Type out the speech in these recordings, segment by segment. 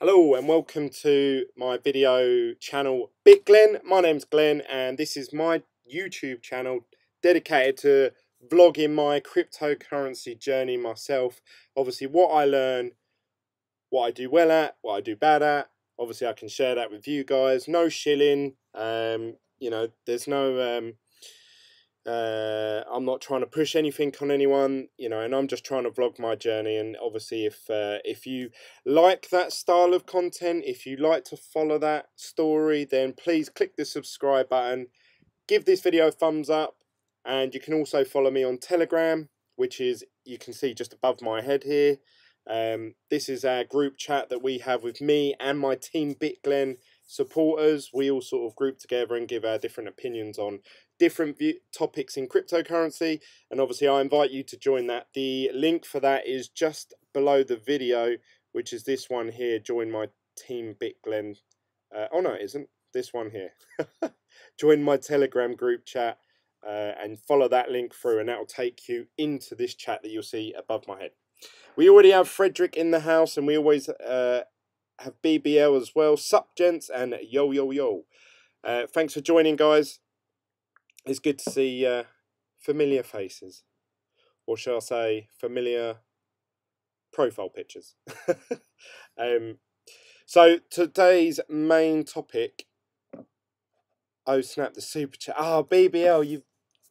Hello and welcome to my video channel Glen. My name's Glenn and this is my YouTube channel dedicated to vlogging my cryptocurrency journey myself. Obviously what I learn, what I do well at, what I do bad at. Obviously I can share that with you guys. No shilling, you know, there's no I'm not trying to push anything on anyone, you know, and I'm just trying to vlog my journey. And obviously if you like that style of content, if you like to follow that story, then please click the subscribe button, give this video a thumbs up, and you can also follow me on Telegram, which is, you can see just above my head here. This is our group chat that we have with me and my team Glen supporters. We all sort of group together and give our different opinions on different topics in cryptocurrency, and obviously I invite you to join that. The link for that is just below the video, which is this one here. Join my team Glen. Oh no, it isn't. This one here. Join my Telegram group chat and follow that link through, and that will take you into this chat that you'll see above my head. We already have Frederick in the house, and we always have BBL as well. Sup, gents, and yo. Thanks for joining, guys. It's good to see familiar faces, or shall I say familiar profile pictures. So today's main topic. Oh snap! The super chat. Oh BBL,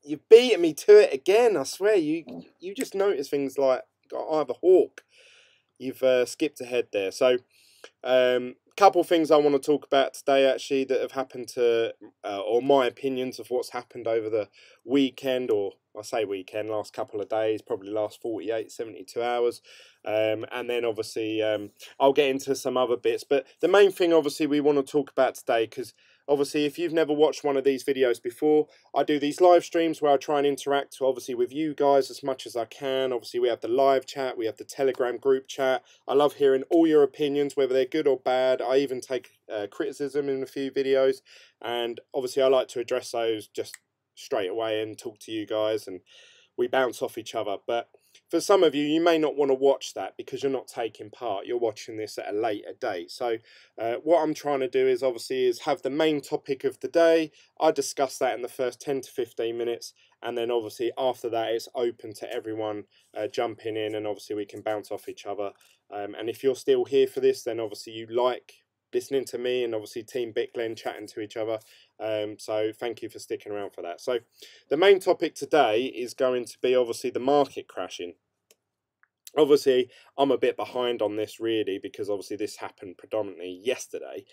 you've beaten me to it again. I swear you just notice things like got eye of a hawk. You've skipped ahead there. So couple things I want to talk about today actually that have happened to or my opinions of what's happened over the weekend, or I say weekend, last couple of days, probably last 48 72 hours, and then obviously I'll get into some other bits, but the main thing obviously we want to talk about today, because obviously if you've never watched one of these videos before, I do these live streams where I try and interact obviously with you guys as much as I can. Obviously we have the live chat, we have the Telegram group chat. I love hearing all your opinions, whether they're good or bad. I even take criticism in a few videos, and obviously I like to address those just straight away and talk to you guys, and we bounce off each other. But for some of you, you may not want to watch that because you're not taking part. You're watching this at a later date. So what I'm trying to do is obviously have the main topic of the day. I discuss that in the first 10 to 15 minutes. And then obviously after that, it's open to everyone jumping in, and obviously we can bounce off each other. And if you're still here for this, then obviously you like listening to me and obviously Team Glen chatting to each other. So thank you for sticking around for that. So the main topic today is going to be obviously the market crashing. Obviously I'm a bit behind on this really, because obviously this happened predominantly yesterday.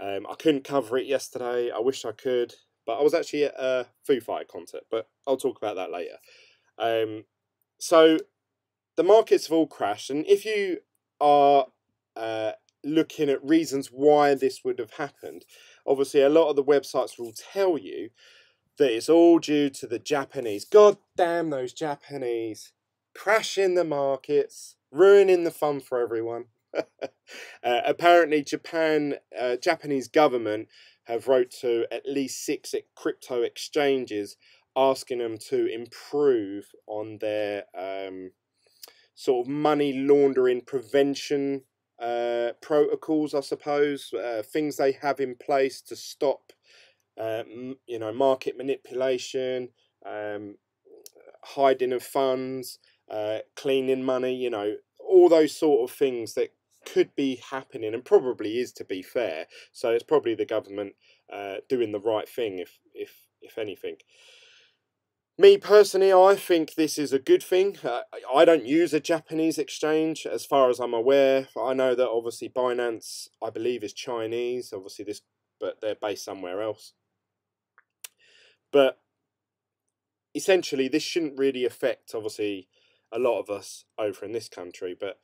I couldn't cover it yesterday. I wish I could, but I was actually at a Foo Fighter concert, but I'll talk about that later. So the markets have all crashed, and if you are looking at reasons why this would have happened, obviously a lot of the websites will tell you that it's all due to the Japanese. God damn those Japanese, crashing the markets, ruining the fun for everyone. Apparently Japanese government have wrote to at least 6 crypto exchanges asking them to improve on their sort of money laundering prevention protocols, I suppose, things they have in place to stop you know, market manipulation, hiding of funds, cleaning money, you know, all those sort of things that could be happening, and probably is, to be fair. So it's probably the government doing the right thing, if anything. Me personally, I think this is a good thing. I don't use a Japanese exchange as far as I'm aware. I know that obviously Binance, I believe, is Chinese, obviously but they're based somewhere else. But essentially this shouldn't really affect obviously a lot of us over in this country, but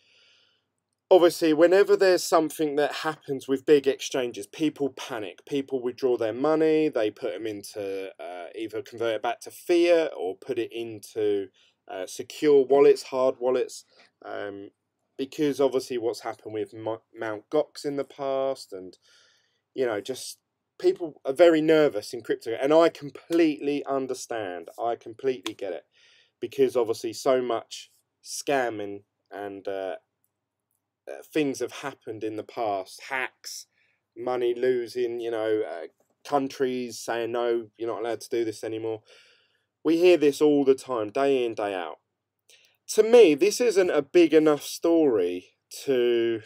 obviously whenever there's something that happens with big exchanges, people panic, people withdraw their money, they put them into either convert it back to fiat or put it into secure wallets, hard wallets, because obviously what's happened with Mt. Gox in the past, and you know, just people are very nervous in crypto, and I completely understand. I completely get it, because obviously so much scamming and things have happened in the past, hacks, money losing, countries saying no, you're not allowed to do this anymore. We hear this all the time, day in, day out. To me, this isn't a big enough story to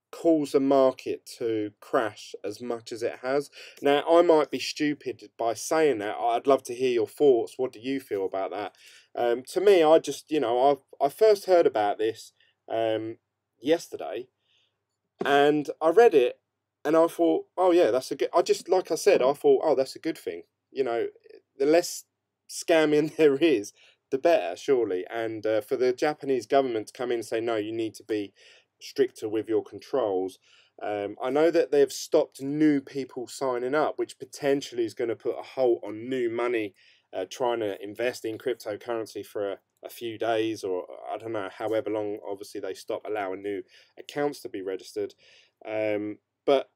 cause the market to crash as much as it has. Now, I might be stupid by saying that. I'd love to hear your thoughts. What do you feel about that? To me, I just, I first heard about this yesterday, and I read it, and I thought, oh yeah, that's a good. Like I said, I thought, oh, that's a good thing. The less scamming there is, the better, surely. And for the Japanese government to come in and say, no, you need to be stricter with your controls. I know that they've stopped new people signing up, which potentially is going to put a halt on new money trying to invest in cryptocurrency for a few days, or I don't know, however long. Obviously, they stop allowing new accounts to be registered. But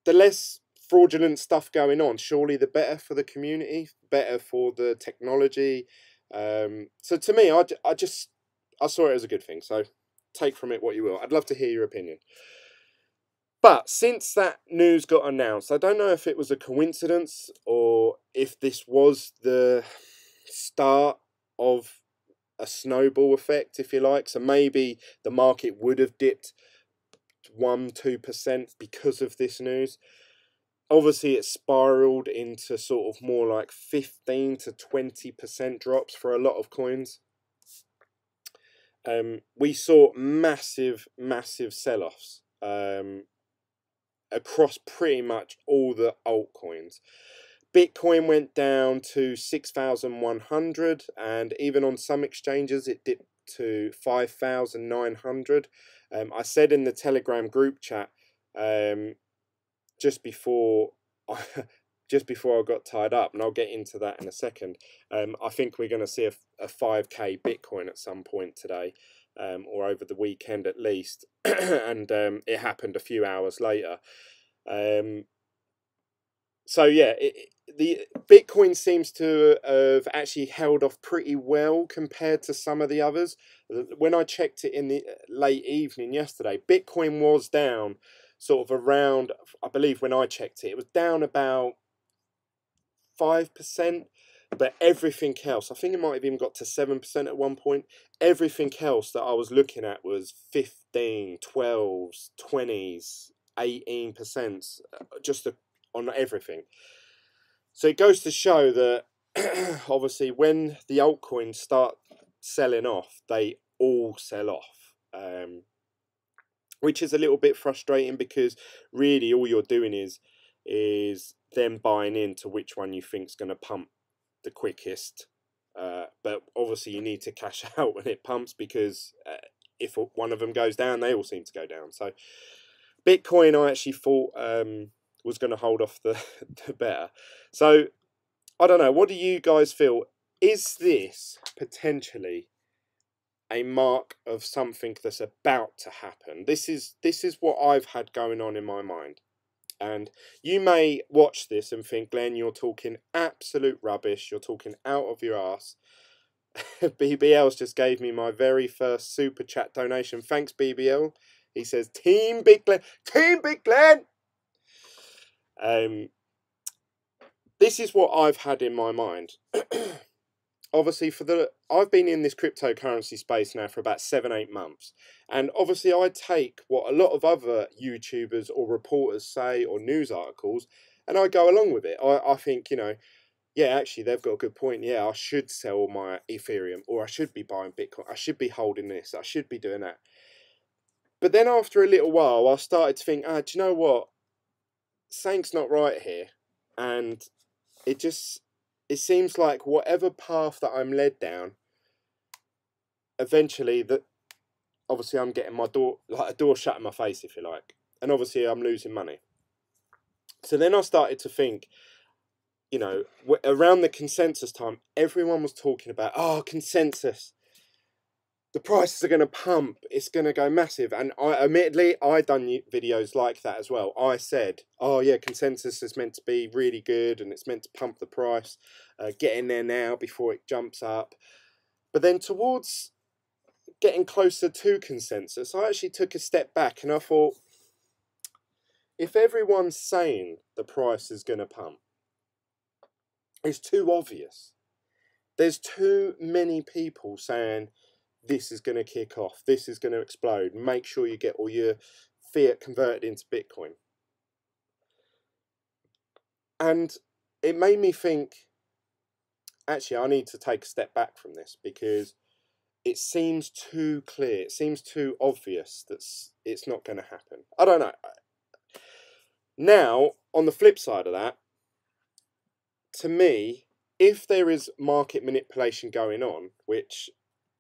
the less fraudulent stuff going on, surely the better for the community, better for the technology. So to me, I saw it as a good thing. So take from it what you will. I'd love to hear your opinion. But since that news got announced, I don't know if it was a coincidence or if this was the start of a snowball effect, if you like. So maybe the market would have dipped 1-2% because of this news. Obviously, it spiraled into sort of more like 15 to 20% drops for a lot of coins. We saw massive sell-offs across pretty much all the altcoins. Bitcoin went down to 6,100, and even on some exchanges it dipped to 5,900. I said in the Telegram group chat just before I got tied up, and I'll get into that in a second. I think we're going to see a 5k Bitcoin at some point today, or over the weekend at least, and it happened a few hours later. So yeah, the Bitcoin seems to have actually held off pretty well compared to some of the others. When I checked it in the late evening yesterday, Bitcoin was down sort of around, I believe when I checked it was down about 5%, but everything else, I think it might have even got to 7% at one point. Everything else that I was looking at was 15, 12s, 20s, 18%, just on everything. So it goes to show that obviously when the altcoins start selling off, they all sell off, which is a little bit frustrating, because really all you're doing is them buying into which one you think is going to pump the quickest. But obviously you need to cash out when it pumps, because if one of them goes down, they all seem to go down. So Bitcoin, I actually thought was going to hold off the better. So I don't know. What do you guys feel? Is this potentially a mark of something that's about to happen? This is what I've had going on in my mind. And you may watch this and think, Glenn, you're talking absolute rubbish. You're talking out of your ass. BBL's just gave me my very first super chat donation. Thanks, BBL. He says, Team Big Glen. Team Big Glen! This is what I've had in my mind. Obviously, I've been in this cryptocurrency space now for about 7-8 months. And obviously I take what a lot of other YouTubers or reporters say, or news articles, and I go along with it. I think, yeah, actually they've got a good point. Yeah, I should sell my Ethereum, or I should be buying Bitcoin. I should be holding this. I should be doing that. But then after a little while, I started to think, do you know what? Something's not right here. And it seems like whatever path that I'm led down, eventually obviously I'm getting a door shut in my face, if you like. And obviously I'm losing money. So then I started to think, around the consensus time, everyone was talking about, consensus. The prices are going to pump. It's going to go massive. And admittedly, I done videos like that as well. I said, oh yeah, consensus is meant to be really good and it's meant to pump the price. Get in there now before it jumps up. But then towards getting closer to consensus, I actually took a step back and I thought, if everyone's saying the price is going to pump, it's too obvious. There's too many people saying this is going to kick off, this is going to explode, make sure you get all your fiat converted into Bitcoin. And it made me think, actually, I need to take a step back from this, because it seems too clear, it seems too obvious that it's not going to happen. I don't know. Now, on the flip side of that, to me, if there is market manipulation going on, which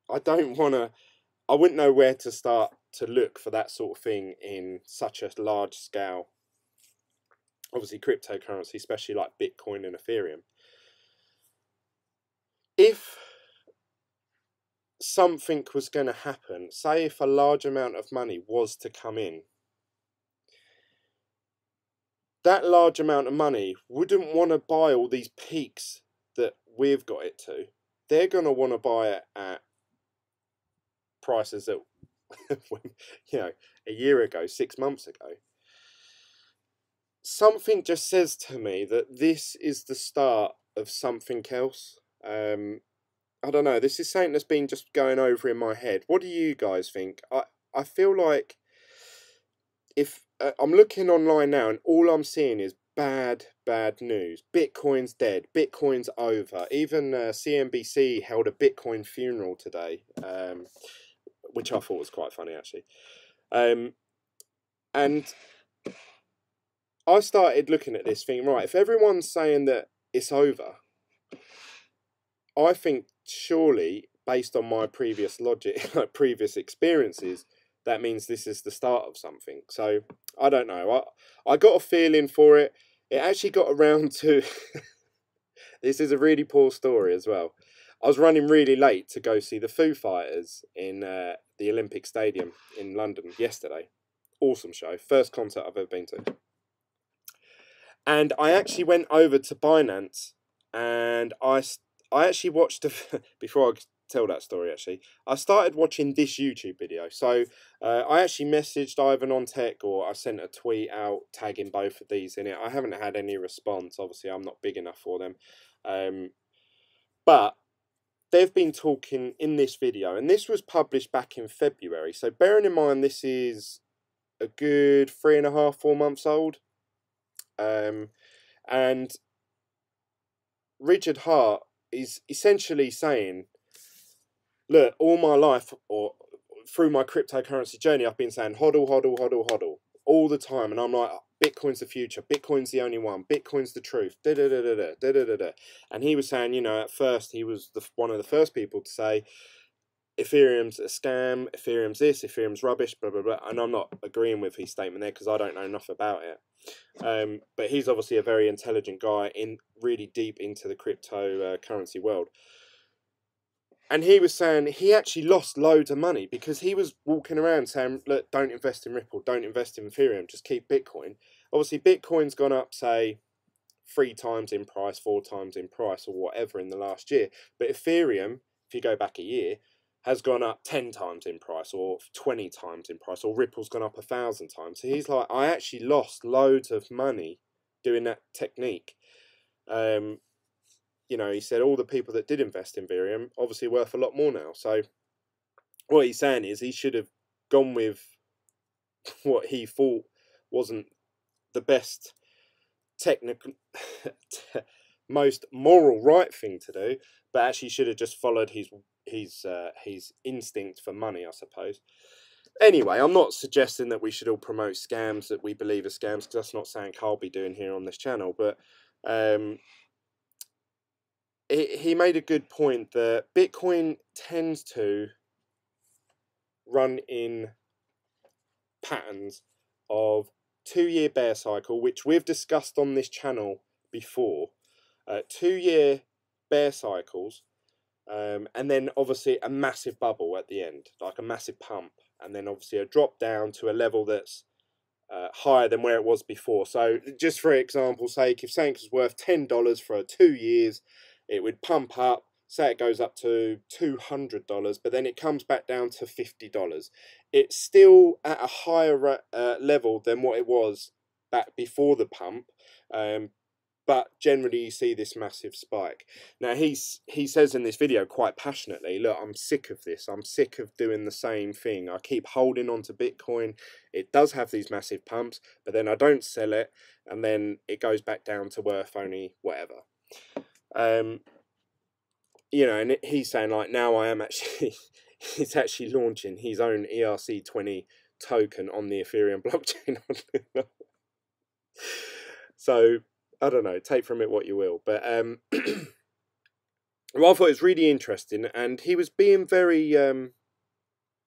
I wouldn't know where to start to look for that sort of thing in such a large scale, obviously cryptocurrency, especially like Bitcoin and Ethereum. If something was going to happen, say if a large amount of money was to come in, that large amount of money wouldn't want to buy all these peaks that we've got it to. They're going to want to buy it at prices that, a year ago, 6 months ago. Something just says to me that this is the start of something else. I don't know, this is something that's been just going over in my head. What do you guys think? I feel like if I'm looking online now and all I'm seeing is bad news. Bitcoin's dead. Bitcoin's over. Even CNBC held a Bitcoin funeral today, which I thought was quite funny, actually. And I started looking at this thinking, right, if everyone's saying that it's over, I think surely, based on my previous logic, previous experiences, that means this is the start of something. So, I don't know. I got a feeling for it. It actually got around to... This is a really poor story as well. I was running really late to go see the Foo Fighters in the Olympic Stadium in London yesterday. Awesome show. First concert I've ever been to. And I actually went over to Binance and I actually watched... before I tell that story, actually, I started watching this YouTube video. So I actually messaged Ivan on Tech, or I sent a tweet out tagging both of these in it. I haven't had any response. Obviously, I'm not big enough for them. But they've been talking in this video, and this was published back in February. So bearing in mind, this is a good 3.5, 4 months old. And Richard Hart is essentially saying, look, all my life, or through my cryptocurrency journey, I've been saying hodl, hodl, hodl, hodl all the time. And I'm like, Bitcoin's the future. Bitcoin's the only one. Bitcoin's the truth. Da da da da da da da da da. And he was saying, at first he was one of the first people to say Ethereum's a scam, Ethereum's this, Ethereum's rubbish, blah blah blah. And I'm not agreeing with his statement there because I don't know enough about it. But he's obviously a very intelligent guy, really deep into the cryptocurrency world. And he was saying he actually lost loads of money because he was walking around saying, look, don't invest in Ripple, don't invest in Ethereum, just keep Bitcoin. Obviously, Bitcoin's gone up, say, 3 times in price, 4 times in price, or whatever in the last year. But Ethereum, if you go back a year, has gone up 10 times in price, or 20 times in price, or Ripple's gone up 1,000 times. So he's like, I actually lost loads of money doing that technique. He said all the people that did invest in Ethereum obviously worth a lot more now. So what he's saying is he should have gone with what he thought wasn't the best technical, most moral right thing to do, but actually should have just followed his instinct for money, I suppose. Anyway, I'm not suggesting that we should all promote scams that we believe are scams, because that's not something I'll be doing here on this channel, but he made a good point that Bitcoin tends to run in patterns of 2-year bear cycle, which we've discussed on this channel before. 2-year bear cycles, and then obviously a massive bubble at the end, like a massive pump, and then obviously a drop down to a level that's higher than where it was before. So just for example's sake, if something was worth $10 for 2 years, it would pump up say it goes up to $200, but then it comes back down to $50. It's still at a higher level than what it was back before the pump, but generally you see this massive spike. Now he says in this video quite passionately, look, I'm sick of this. I'm sick of doing the same thing. I keep holding on to Bitcoin. It does have these massive pumps, but then I don't sell it, and then it goes back down to worth only whatever. You know, and he's saying like, now I am actually, he's actually launching his own ERC20 token on the Ethereum blockchain. So I don't know, take from it what you will, but well, I thought it was really interesting, and he was being very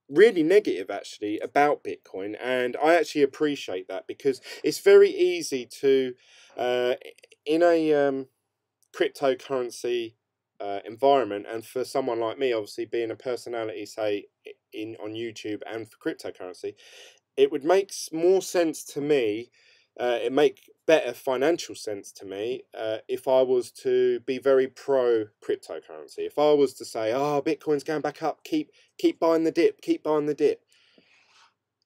really negative actually about Bitcoin, and I actually appreciate that, because it's very easy to in a cryptocurrency environment, and for someone like me, obviously being a personality, say on YouTube, and for cryptocurrency, it would make more sense to me. It make better financial sense to me if I was to be very pro cryptocurrency. If I was to say, "Oh, Bitcoin's going back up. Keep buying the dip. Keep buying the dip."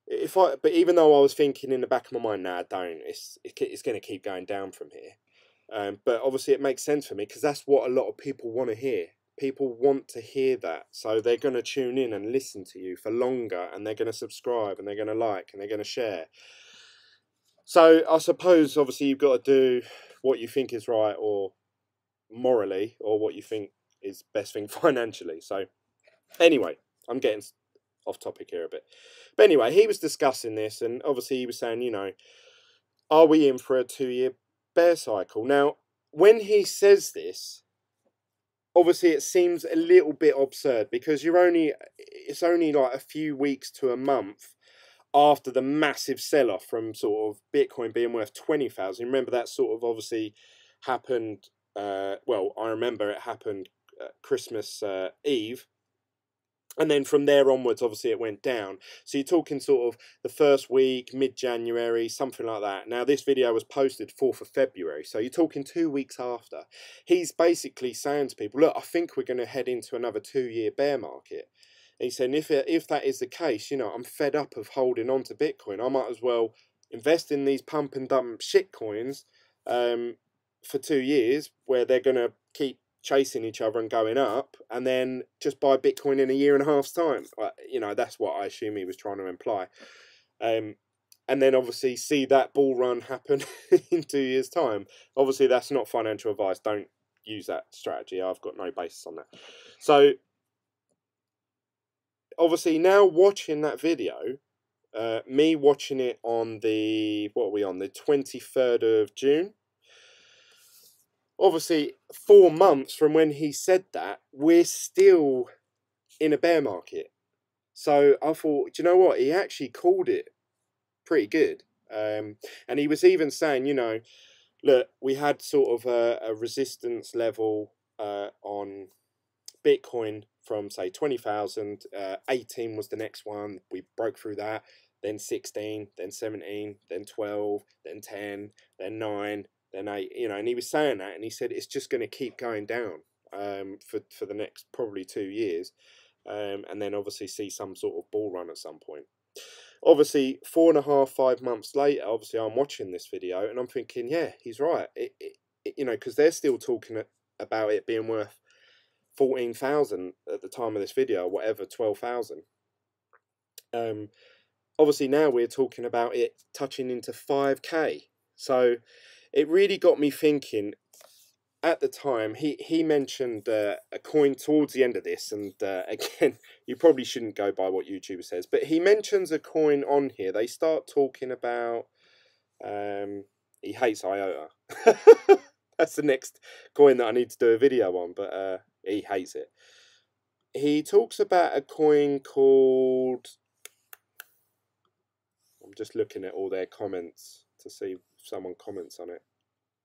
But even though I was thinking in the back of my mind, "Nah, don't. It's going to keep going down from here." But obviously it makes sense for me, because that's what a lot of people want to hear. People want to hear that. So they're going to tune in and listen to you for longer, and they're going to subscribe, and they're going to like, and they're going to share. So I suppose obviously you've got to do what you think is right, or morally, or what you think is best thing financially. So anyway, I'm getting off topic here a bit. But anyway, he was discussing this, and obviously he was saying, you know, are we in for a 2-year bear cycle? Now, when he says this, obviously it seems a little bit absurd, because it's only like a few weeks to a month after the massive sell-off from sort of Bitcoin being worth 20,000. Remember that sort of obviously happened, well, I remember it happened Christmas Eve. And then from there onwards, obviously, it went down. So you're talking sort of the first week, mid-January, something like that. Now, this video was posted 4th of February. So you're talking 2 weeks after. He's basically saying to people, look, I think we're going to head into another 2-year bear market. And he's saying, if that is the case, you know, I'm fed up of holding on to Bitcoin. I might as well invest in these pump and dump shit coins for 2 years, where they're going to keep chasing each other and going up, and then just buy Bitcoin in a year and a half's time. You know, that's what I assume he was trying to imply. And then obviously see that bull run happen in 2 years' time. Obviously, that's not financial advice. Don't use that strategy. I've got no basis on that. So obviously now watching that video, me watching it on the, what are we on, the 23rd of June, obviously 4 months from when he said that, we're still in a bear market. So I thought, do you know what, he actually called it pretty good. And he was even saying, you know, look, we had sort of a resistance level on Bitcoin from, say, 20,000. 18 was the next one. We broke through that. Then 16, then 17, then 12, then 10, then 9, then 8. You know, and he was saying that, and he said it's just going to keep going down for the next probably 2 years, and then obviously see some sort of bull run at some point. Obviously, 4.5, 5 months later, obviously I'm watching this video and I'm thinking, yeah, he's right. You know, because they're still talking about it being worth 14,000 at the time of this video, or whatever, 12,000. Obviously now we're talking about it touching into 5k. So it really got me thinking. At the time, he mentioned a coin towards the end of this, and again, you probably shouldn't go by what YouTuber says, but he mentions a coin on here. They start talking about, he hates IOTA. That's the next coin that I need to do a video on, but he hates it. He talks about a coin called, I'm just looking at all their comments to see if someone comments on it.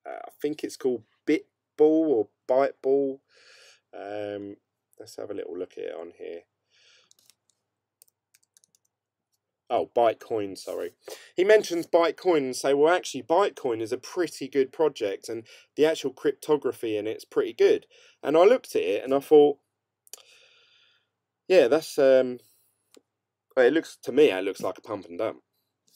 I think it's called Bitball or Byteball. Let's have a little look at it on here. Oh, Bitcoin, sorry. He mentions Bitcoin and say, well, actually, Bitcoin is a pretty good project and the actual cryptography in it's pretty good. And I looked at it and I thought, yeah, that's well, it looks to me, it looks like a pump and dump.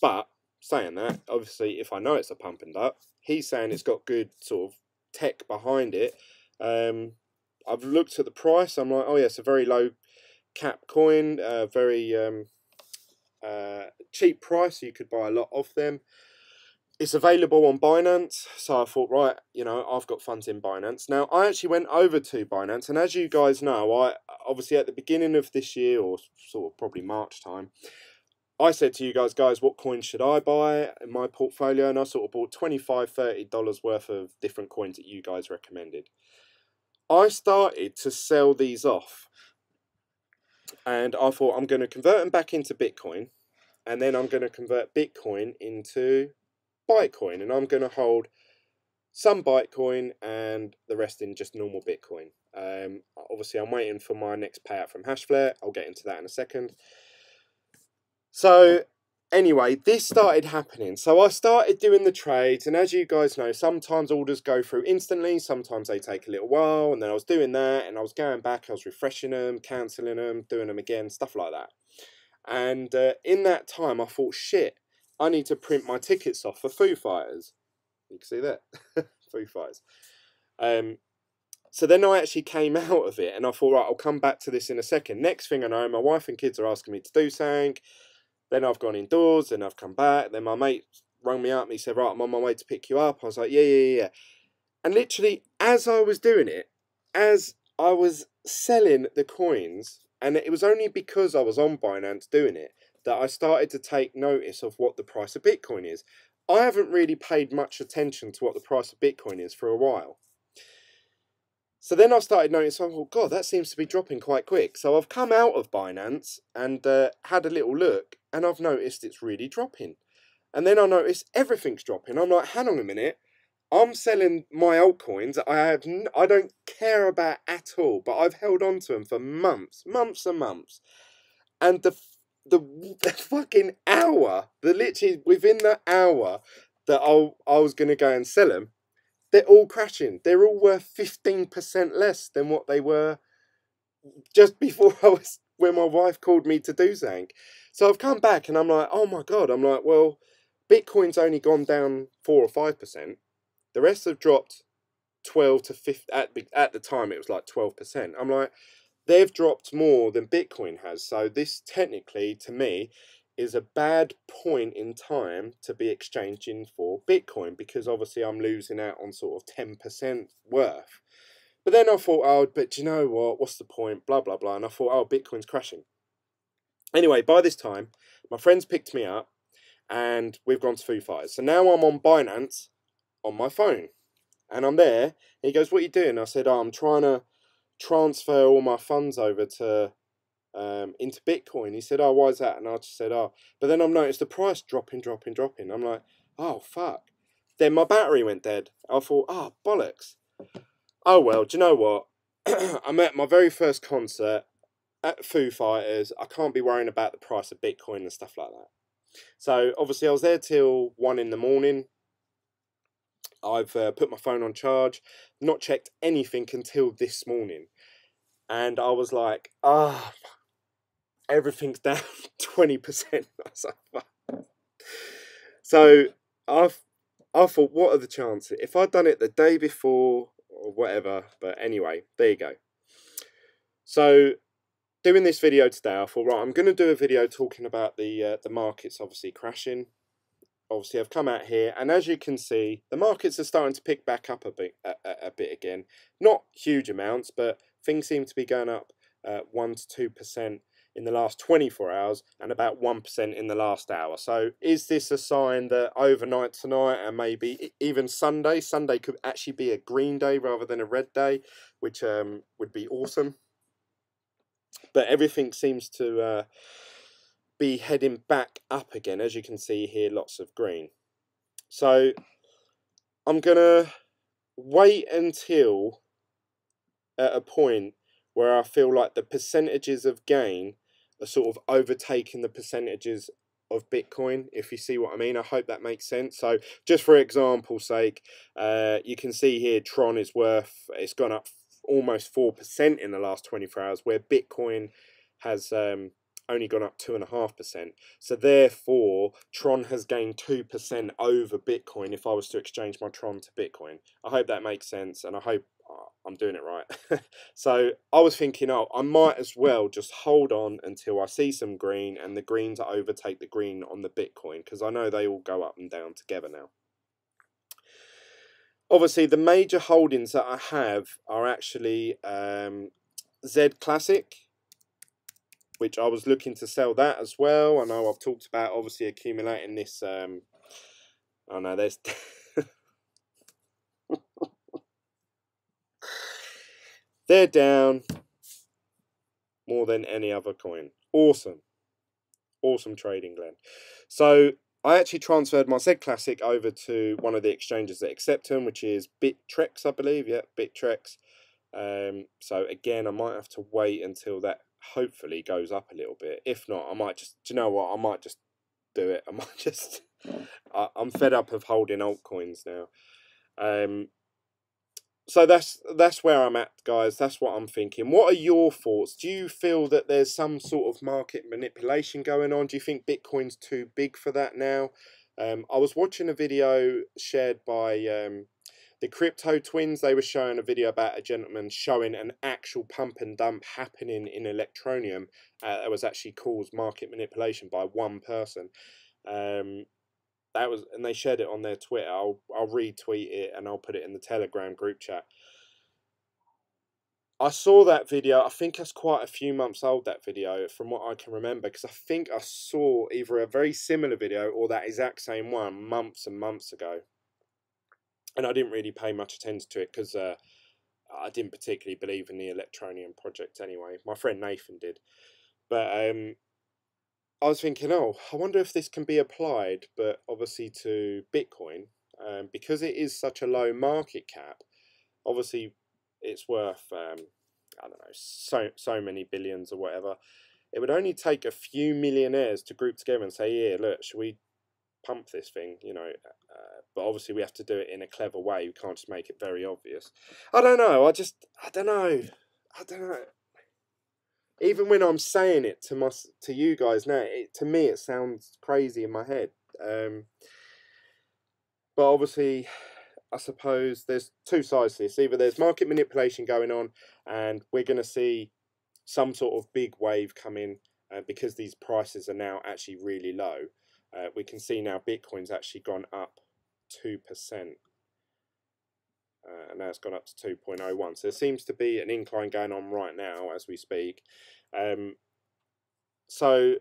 But saying that, obviously, if I know it's a pump and dump, he's saying it's got good sort of tech behind it. I've looked at the price. I'm like, oh yeah, it's a very low cap coin, very cheap price. You could buy a lot of them. It's available on Binance, so I thought, right, you know, I've got funds in Binance. Now, I actually went over to Binance, and as you guys know, I obviously at the beginning of this year, or sort of probably March time, I said to you guys, what coins should I buy in my portfolio? And I sort of bought $25, $30 worth of different coins that you guys recommended. I started to sell these off, and I thought I'm going to convert them back into Bitcoin, and then I'm going to convert Bitcoin into Bitcoin, and I'm going to hold some Bitcoin and the rest in just normal Bitcoin. Obviously, I'm waiting for my next payout from Hashflare. I'll get into that in a second. So anyway, this started happening. So I started doing the trades, and as you guys know, sometimes orders go through instantly, sometimes they take a little while, and then I was doing that, and I was going back, I was refreshing them, cancelling them, doing them again, stuff like that. And in that time, I thought, shit, I need to print my tickets off for Foo Fighters. You can see that. Foo Fighters. So then I actually came out of it, and I thought, right, I'll come back to this in a second. Next thing I know, my wife and kids are asking me to do something. Then I've gone indoors, then I've come back. Then my mate rang me up and he said, right, I'm on my way to pick you up. I was like, yeah. And literally, as I was doing it, as I was selling the coins, and it was only because I was on Binance doing it, that I started to take notice of what the price of Bitcoin is. I haven't really paid much attention to what the price of Bitcoin is for a while. So then I started noticing, oh God, that seems to be dropping quite quick. So I've come out of Binance and had a little look, and I've noticed it's really dropping. And then I noticed everything's dropping. I'm like, hang on a minute, I'm selling my altcoins that I don't care about at all, but I've held on to them for months and months. And the fucking hour, literally within the hour that I was going to go and sell them, they're all crashing. They're all worth 15% less than what they were just before when my wife called me to do something. So I've come back and I'm like, oh my God. I'm like, well, Bitcoin's only gone down 4 or 5%. The rest have dropped 12 to 15. At the time, it was like 12%. I'm like, they've dropped more than Bitcoin has. So this technically, to me, is a bad point in time to be exchanging for Bitcoin, because obviously I'm losing out on sort of 10% worth. But then I thought, oh, but do you know what? What's the point? Blah, blah, blah. And I thought, oh, Bitcoin's crashing. Anyway, by this time, my friends picked me up and we've gone to Foo Fighters. So now I'm on Binance on my phone. And I'm there. He goes, what are you doing? I said, oh, I'm trying to transfer all my funds over to into Bitcoin. He said, oh, why is that? And I just said, oh, but then I've noticed the price dropping. I'm like, oh, fuck. Then my battery went dead. I thought, oh, bollocks. Oh, well, do you know what? I'm at my very first concert at Foo Fighters. I can't be worrying about the price of Bitcoin and stuff like that. So, obviously, I was there till 1 in the morning. I've put my phone on charge, not checked anything until this morning. And I was like, ah, everything's down 20%. I was like, fuck. So I thought, what are the chances? If I'd done it the day before or whatever, but anyway, there you go. So doing this video today, I thought, right, I'm going to do a video talking about the markets obviously crashing. Obviously, I've come out here, and as you can see, the markets are starting to pick back up a bit again. Not huge amounts, but things seem to be going up 1 to 2% in the last 24 hours and about 1% in the last hour. So is this a sign that overnight tonight and maybe even Sunday could actually be a green day rather than a red day, which would be awesome. But everything seems to be heading back up again. As you can see here, lots of green. So I'm gonna wait until at a point where I feel like the percentages of gain are sort of overtaking the percentages of Bitcoin, if you see what I mean. I hope that makes sense. So just for example's sake, you can see here Tron is worth, it's gone up almost 4% in the last 24 hours, where Bitcoin has only gone up 2.5%. So therefore, Tron has gained 2% over Bitcoin if I was to exchange my Tron to Bitcoin. I hope that makes sense, and I hope I'm doing it right. So I was thinking, oh, I might as well just hold on until I see some green, and the green to overtake the green on the Bitcoin, because I know they all go up and down together now. Obviously, the major holdings that I have are actually Z Classic, which I was looking to sell that as well. I know I've talked about obviously accumulating this. Oh no, there's they're down more than any other coin. Awesome. Awesome trading, Glenn. So I actually transferred my Z Classic over to one of the exchanges that accept them, which is Bittrex, I believe. Yeah, Bittrex. So again, I might have to wait until that hopefully goes up a little bit. If not, I might just, do you know what? I might just do it. I might just, I'm fed up of holding altcoins now. So that's where I'm at, guys. That's what I'm thinking. What are your thoughts? Do you feel that there's some sort of market manipulation going on? Do you think Bitcoin's too big for that now? I was watching a video shared by the Crypto Twins. They were showing a video about a gentleman showing an actual pump and dump happening in Electronium that was actually caused market manipulation by one person. That was, and they shared it on their Twitter. I'll retweet it and I'll put it in the Telegram group chat. I saw that video. I think that's quite a few months old, that video, from what I can remember, because I think I saw either a very similar video or that exact same one months and months ago. And I didn't really pay much attention to it because I didn't particularly believe in the Electronium project anyway. My friend Nathan did. But I was thinking, oh, I wonder if this can be applied, but obviously to Bitcoin, because it is such a low market cap. Obviously, it's worth I don't know, so many billions or whatever. It would only take a few millionaires to group together and say, "Yeah, look, should we pump this thing?" You know, but obviously we have to do it in a clever way. We can't just make it very obvious. I don't know. I don't know. I don't know. Even when I'm saying it to you guys now, to me it sounds crazy in my head. But obviously, I suppose there's two sides to this. Either there's market manipulation going on, and we're going to see some sort of big wave come in because these prices are now actually really low. We can see now Bitcoin's actually gone up 2%. And now it's gone up to 2.01. So there seems to be an incline going on right now as we speak. So,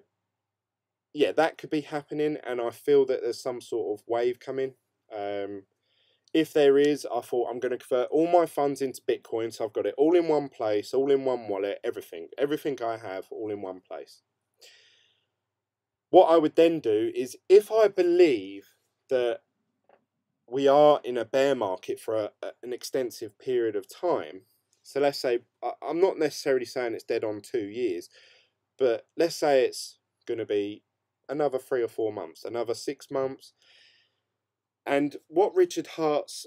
yeah, that could be happening, and I feel that there's some sort of wave coming. If there is, I thought I'm going to convert all my funds into Bitcoin, so I've got it all in one place, all in one wallet, everything I have all in one place. What I would then do is, if I believe that we are in a bear market for an extensive period of time, so let's say, I'm not necessarily saying it's dead on 2 years, but let's say it's going to be another 3 or 4 months, another 6 months. And what Richard Hart's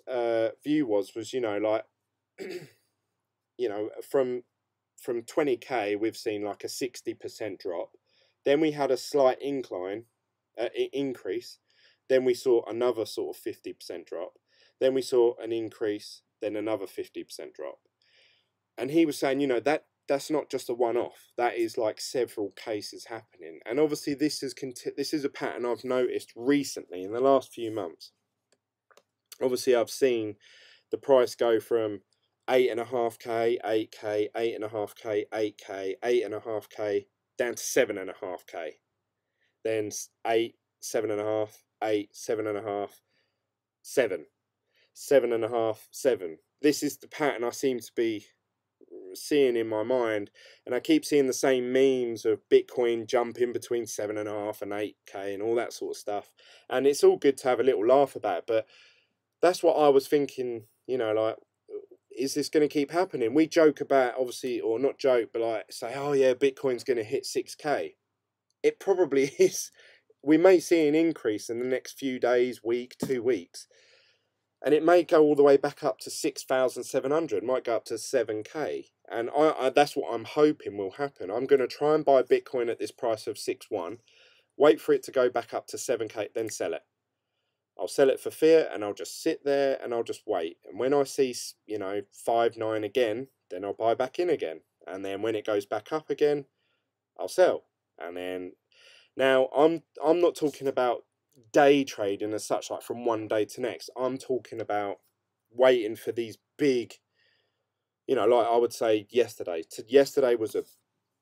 view was, you know, like, you know, from 20k, we've seen like a 60% drop. Then we had a slight increase. Then we saw another sort of 50% drop. Then we saw an increase, then another 50% drop. And he was saying, you know, that's not just a one-off. That is like several cases happening. And obviously this is a pattern I've noticed recently in the last few months. Obviously I've seen the price go from 8.5k, 8k, 8.5k, 8k, 8.5k, down to 7.5k. Then 8, 7.5, 8, 7.5, 7, 7.5, 7. This is the pattern I seem to be seeing in my mind, and I keep seeing the same memes of Bitcoin jumping between 7.5 and 8k and all that sort of stuff, and it's all good to have a little laugh about, but that's what I was thinking, you know, like, is this going to keep happening? We joke about, obviously, or not joke, but like say, oh yeah, Bitcoin's going to hit 6k. It probably is. we may see an increase in the next few days, week, 2 weeks. And it may go all the way back up to 6,700, might go up to 7K. And that's what I'm hoping will happen. I'm going to try and buy Bitcoin at this price of 6.1, wait for it to go back up to 7K, then sell it. I'll sell it for fiat and I'll just sit there and I'll just wait. And when I see, 5.9 again, then I'll buy back in again. And then when it goes back up again, I'll sell. And then, now I'm not talking about day trading as such, like from one day to next. I'm talking about waiting for these big, like I would say yesterday. Yesterday was a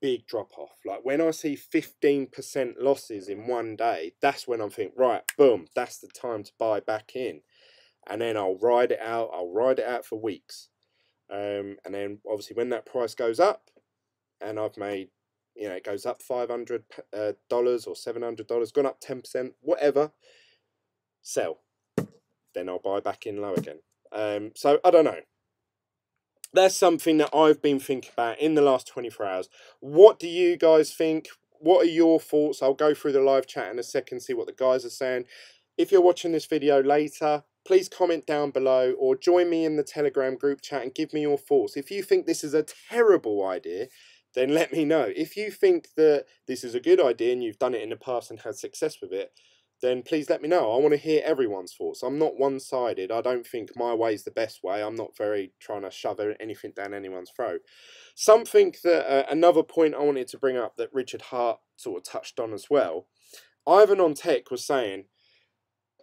big drop off. Like when I see 15% losses in one day, that's when I'm thinking, right, boom, that's the time to buy back in. And then I'll ride it out. I'll ride it out for weeks. And then obviously when that price goes up and I've made, it goes up $500 or $700, gone up 10%, whatever, sell. Then I'll buy back in low again. So I don't know. That's something that I've been thinking about in the last 24 hours. What do you guys think? What are your thoughts? I'll go through the live chat in a second, see what the guys are saying. If you're watching this video later, please comment down below or join me in the Telegram group chat and give me your thoughts. If you think this is a terrible idea, then let me know. If you think that this is a good idea and you've done it in the past and had success with it, then please let me know. I want to hear everyone's thoughts. I'm not one-sided. I don't think my way is the best way. I'm not very trying to shove anything down anyone's throat. Something that, another point I wanted to bring up that Richard Hart sort of touched on as well. Ivan on Tech was saying,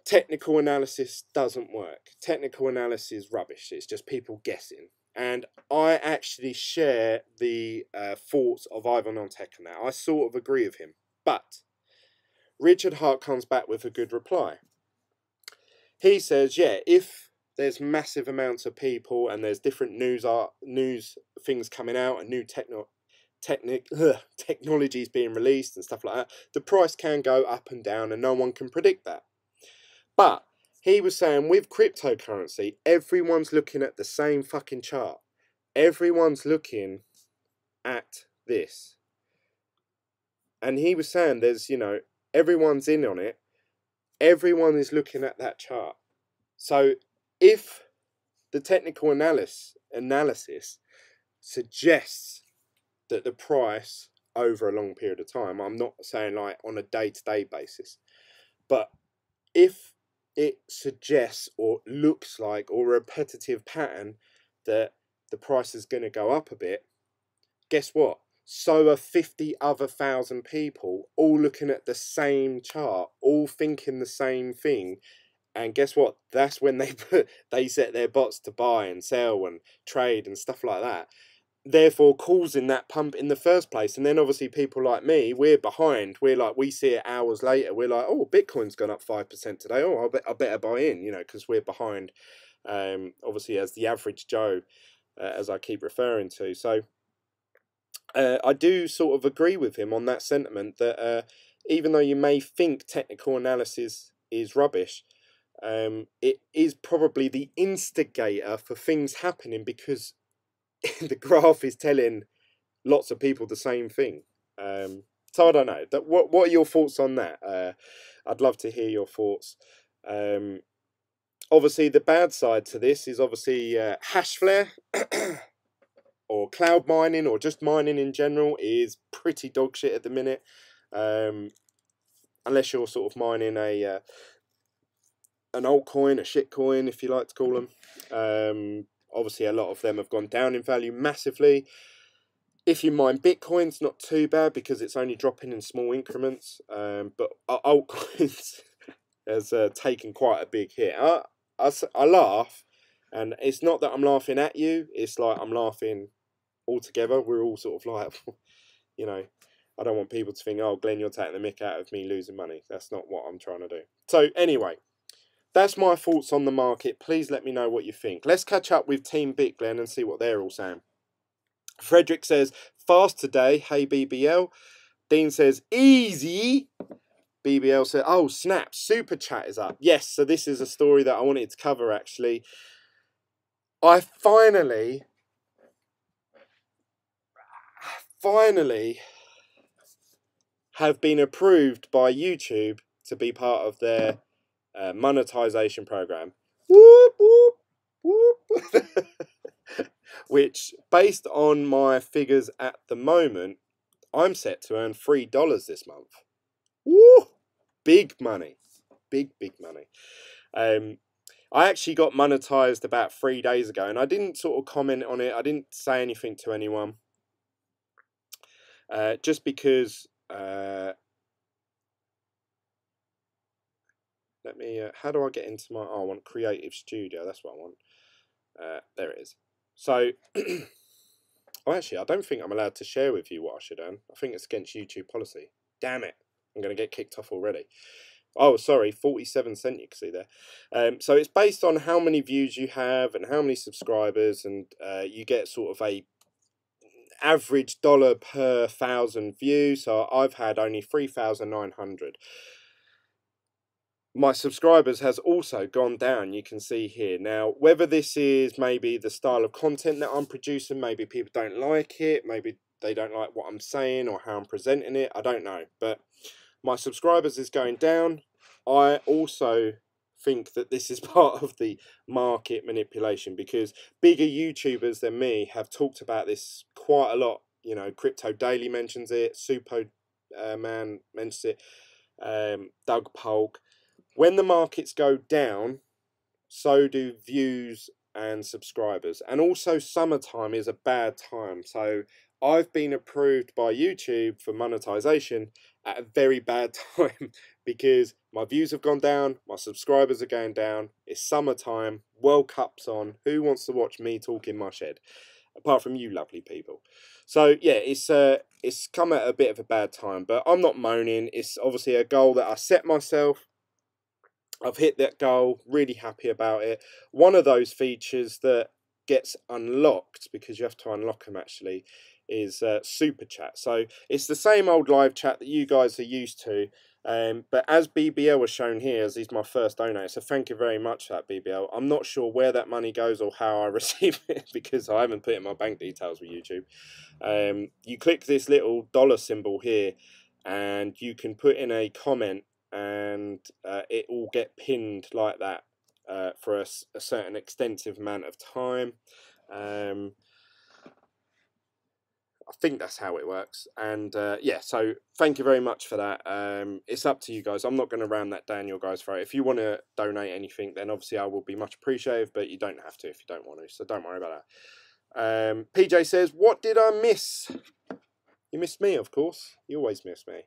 technical analysis doesn't work. Technical analysis is rubbish. It's just people guessing. And I actually share the thoughts of Ivan on Tech on that. I sort of agree with him. But Richard Hart comes back with a good reply. He says, yeah, if there's massive amounts of people and there's different news things coming out and new technologies being released and stuff like that, the price can go up and down and no one can predict that. But he was saying with cryptocurrency, everyone's looking at the same fucking chart. Everyone's looking at this. And he was saying there's, everyone's in on it. Everyone is looking at that chart. So if the technical analysis suggests that the price over a long period of time, I'm not saying like on a day-to-day basis, but if it suggests or looks like or a repetitive pattern that the price is going to go up a bit, guess what? So are 50 other thousand people all looking at the same chart, all thinking the same thing. And guess what? That's when they set their bots to buy and sell and trade and stuff like that. Therefore causing that pump in the first place. And then obviously people like me, we're behind. We see it hours later. We're like, oh, Bitcoin's gone up 5% today. Oh, I better buy in, because we're behind, obviously as the average Joe, as I keep referring to. So I do sort of agree with him on that sentiment that even though you may think technical analysis is rubbish, it is probably the instigator for things happening because the graph is telling lots of people the same thing. So I don't know. What are your thoughts on that? I'd love to hear your thoughts. Obviously, the bad side to this is obviously hash flare or cloud mining or just mining in general is pretty dog shit at the minute. Unless you're sort of mining an altcoin, a shitcoin, if you like to call them. Obviously, a lot of them have gone down in value massively. If you mine Bitcoin, it's not too bad because it's only dropping in small increments. But altcoins has taken quite a big hit. I laugh, and it's not that I'm laughing at you. It's like I'm laughing all together. We're all sort of like, I don't want people to think, oh, Glenn, you're taking the mick out of me losing money. That's not what I'm trying to do. So anyway, that's my thoughts on the market. Please let me know what you think. Let's catch up with Team BitGlen and see what they're all saying. Frederick says, fast today. Hey, BBL. Dean says, easy. BBL said, oh, snap. Super chat is up. Yes, so this is a story that I wanted to cover, actually. I finally have been approved by YouTube to be part of their monetization program. Whoop, whoop, whoop. Which, based on my figures at the moment, I'm set to earn $3 this month. Woo! Big money. Big money. I actually got monetized about 3 days ago, and I didn't sort of comment on it. I didn't say anything to anyone. Just because... let me... how do I get into my... Oh, I want Creative Studio. That's what I want. There it is. So... oh, actually, I don't think I'm allowed to share with you what I should earn. I think it's against YouTube policy. Damn it. I'm going to get kicked off already. Oh, sorry, 47 cents you can see there. So it's based on how many views you have and how many subscribers, and you get sort of a average dollar per 1,000 views. So I've had only 3,900. My subscribers has also gone down, you can see here. Now, whether this is maybe the style of content that I'm producing, maybe people don't like it, maybe they don't like what I'm saying or how I'm presenting it, I don't know. But my subscribers is going down. I also think that this is part of the market manipulation, because bigger YouTubers than me have talked about this quite a lot. You know, Crypto Daily mentions it, Supo Man mentions it, Doug Polk. When the markets go down, so do views and subscribers. And also summertime is a bad time. So I've been approved by YouTube for monetization at a very bad time, because my views have gone down, my subscribers are going down, it's summertime, World Cup's on, who wants to watch me talk in my shed? Apart from you lovely people. So yeah, it's come at a bit of a bad time, but I'm not moaning. It's obviously a goal that I set myself. I've hit that goal, really happy about it. One of those features that gets unlocked, because you have to unlock them actually, is super chat. So it's the same old live chat that you guys are used to, but as BBL was shown here, as he's my first donor, so thank you very much for that, BBL. I'm not sure where that money goes or how I receive it, because I haven't put in my bank details with YouTube. You click this little dollar symbol here and you can put in a comment, and it will get pinned like that for a certain extensive amount of time. I think that's how it works. And yeah, so thank you very much for that. It's up to you guys. I'm not going to ram that down your guys' throat. If you want to donate anything, then obviously I will be much appreciated, but you don't have to if you don't want to, so don't worry about that. PJ says, what did I miss? You missed me, of course. You always miss me.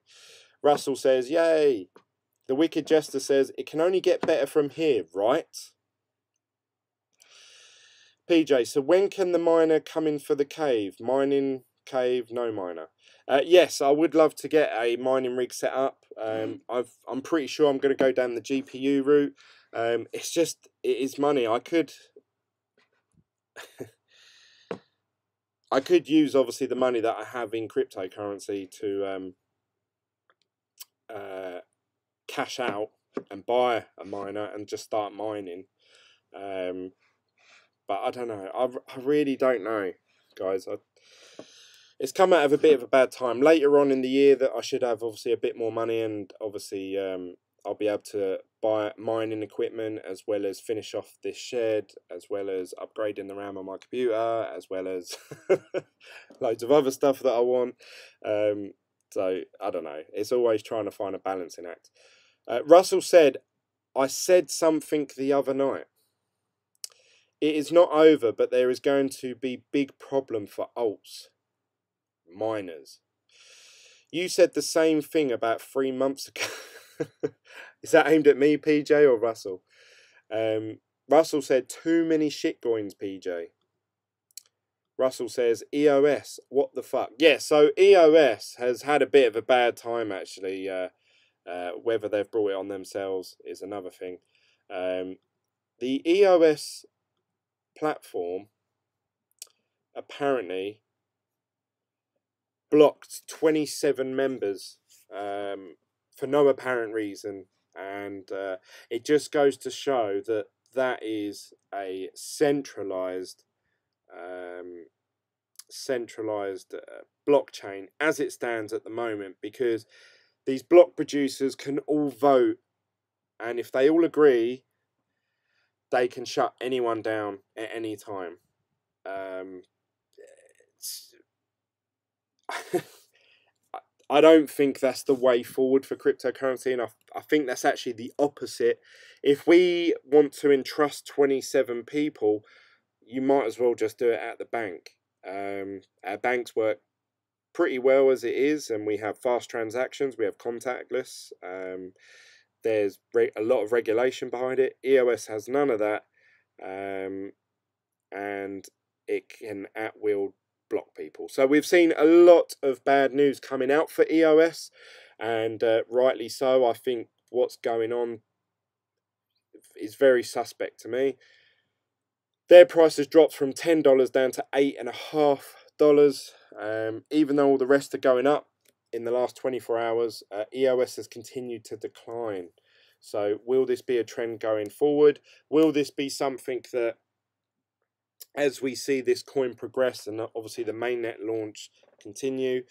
Russell says, yay. The Wicked Jester says, it can only get better from here, right? PJ, so when can the miner come in for the cave? Mining cave, no miner. Yes, I would love to get a mining rig set up. I'm pretty sure I'm going to go down the GPU route. It's just, it is money. I could use obviously the money that I have in cryptocurrency to cash out and buy a miner and just start mining. But I don't know. I really don't know, guys. It's come out of a bit of a bad time. Later on in the year that I should have obviously a bit more money, and obviously I'll be able to buy mining equipment, as well as finish off this shed, as well as upgrading the RAM on my computer, as well as loads of other stuff that I want. So I don't know. It's always trying to find a balancing act. Russell said, I said something the other night. It is not over, but there is going to be big problem for alts. Miners. You said the same thing about 3 months ago. Is that aimed at me, PJ, or Russell? Russell said, too many shitcoins, PJ. Russell says, EOS, what the fuck? Yeah, so EOS has had a bit of a bad time, actually. Whether they've brought it on themselves is another thing. The EOS platform apparently blocked 27 members for no apparent reason, and it just goes to show that that is a centralized blockchain as it stands at the moment, because these block producers can all vote, and if they all agree, they can shut anyone down at any time. I don't think that's the way forward for cryptocurrency, and I think that's actually the opposite. If we want to entrust 27 people, you might as well just do it at the bank. Our banks work pretty well as it is, and we have fast transactions, we have contactless. There's a lot of regulation behind it. EOS has none of that, and it can at will block people. So we've seen a lot of bad news coming out for EOS, and rightly so. I think what's going on is very suspect to me. Their price has dropped from $10 down to $8.50. Even though all the rest are going up in the last 24 hours, EOS has continued to decline. So will this be a trend going forward? Will this be something that, as we see this coin progress and obviously the mainnet launch continue,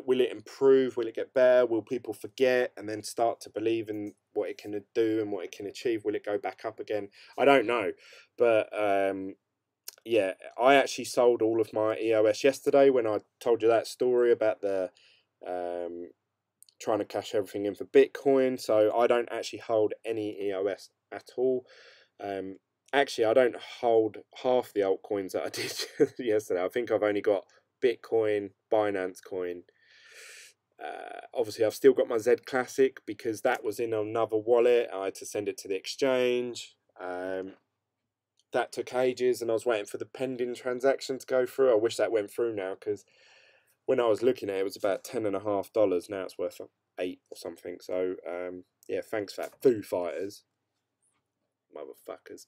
will it improve? Will it get better? Will people forget and then start to believe in what it can do and what it can achieve? Will it go back up again? I don't know. But yeah, I actually sold all of my EOS yesterday when I told you that story about the trying to cash everything in for Bitcoin. So I don't actually hold any EOS at all. Actually, I don't hold half the altcoins that I did yesterday. I think I've only got Bitcoin, Binance Coin. Obviously, I've still got my Z Classic because that was in another wallet. I had to send it to the exchange. That took ages, and I was waiting for the pending transaction to go through. I wish that went through now, because when I was looking at it, it was about $10.50. Now it's worth $8 or something. So yeah, thanks for that, Foo Fighters, motherfuckers.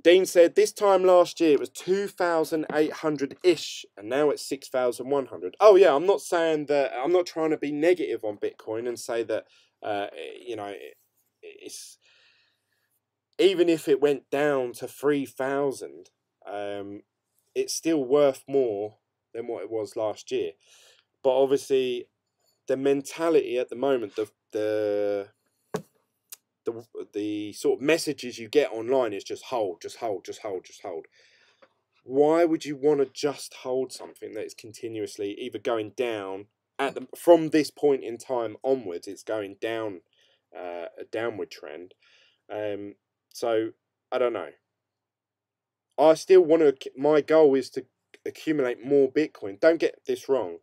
Dean said this time last year it was 2,800-ish, and now it's 6,100. Oh yeah, I'm not saying that. I'm not trying to be negative on Bitcoin and say that you know, it's, even if it went down to 3,000, it's still worth more than what it was last year. But obviously, the mentality at the moment, the sort of messages you get online is just hold, just hold, just hold, just hold. Why would you want to just hold something that is continuously either going down from this point in time onwards? It's going down, a downward trend. So I don't know. I still want to. My goal is to accumulate more Bitcoin. Don't get this wrong.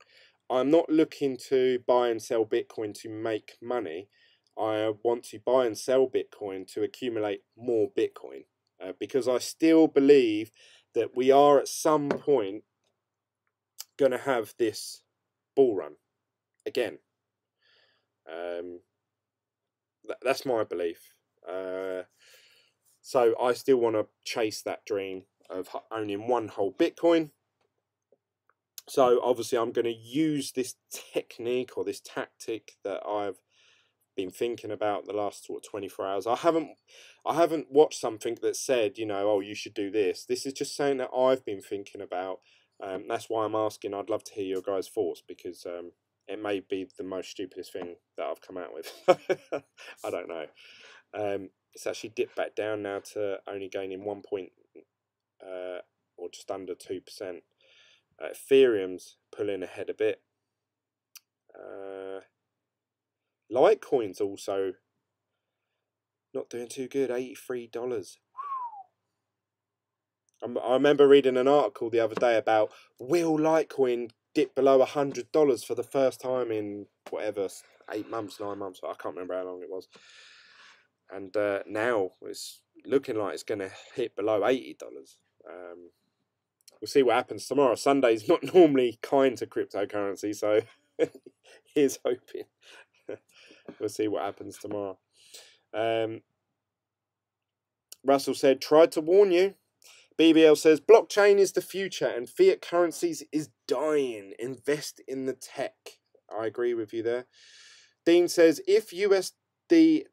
I'm not looking to buy and sell Bitcoin to make money. I want to buy and sell Bitcoin to accumulate more Bitcoin, because I still believe that we are at some point going to have this bull run again. That's my belief. So I still want to chase that dream of owning one whole Bitcoin. So obviously I'm going to use this technique or this tactic that I've been thinking about the last sort of 24 hours. I haven't watched something that said, you know, oh, you should do this. This is just something that I've been thinking about. That's why I'm asking. I'd love to hear your guys' thoughts, because it may be the most stupidest thing that I've come out with. I don't know. It's actually dipped back down now to only gaining 1 point, or just under 2%. Ethereum's pulling ahead a bit. Litecoin's also not doing too good, $83. I remember reading an article the other day about, will Litecoin dip below $100 for the first time in whatever, 8 months, 9 months, I can't remember how long it was. And now it's looking like it's going to hit below $80. We'll see what happens tomorrow. Sunday's not normally kind to cryptocurrency, so here's hoping. We'll see what happens tomorrow. Russell said, tried to warn you. BBL says, blockchain is the future and fiat currencies is dying. Invest in the tech. I agree with you there. Dean says, if USDT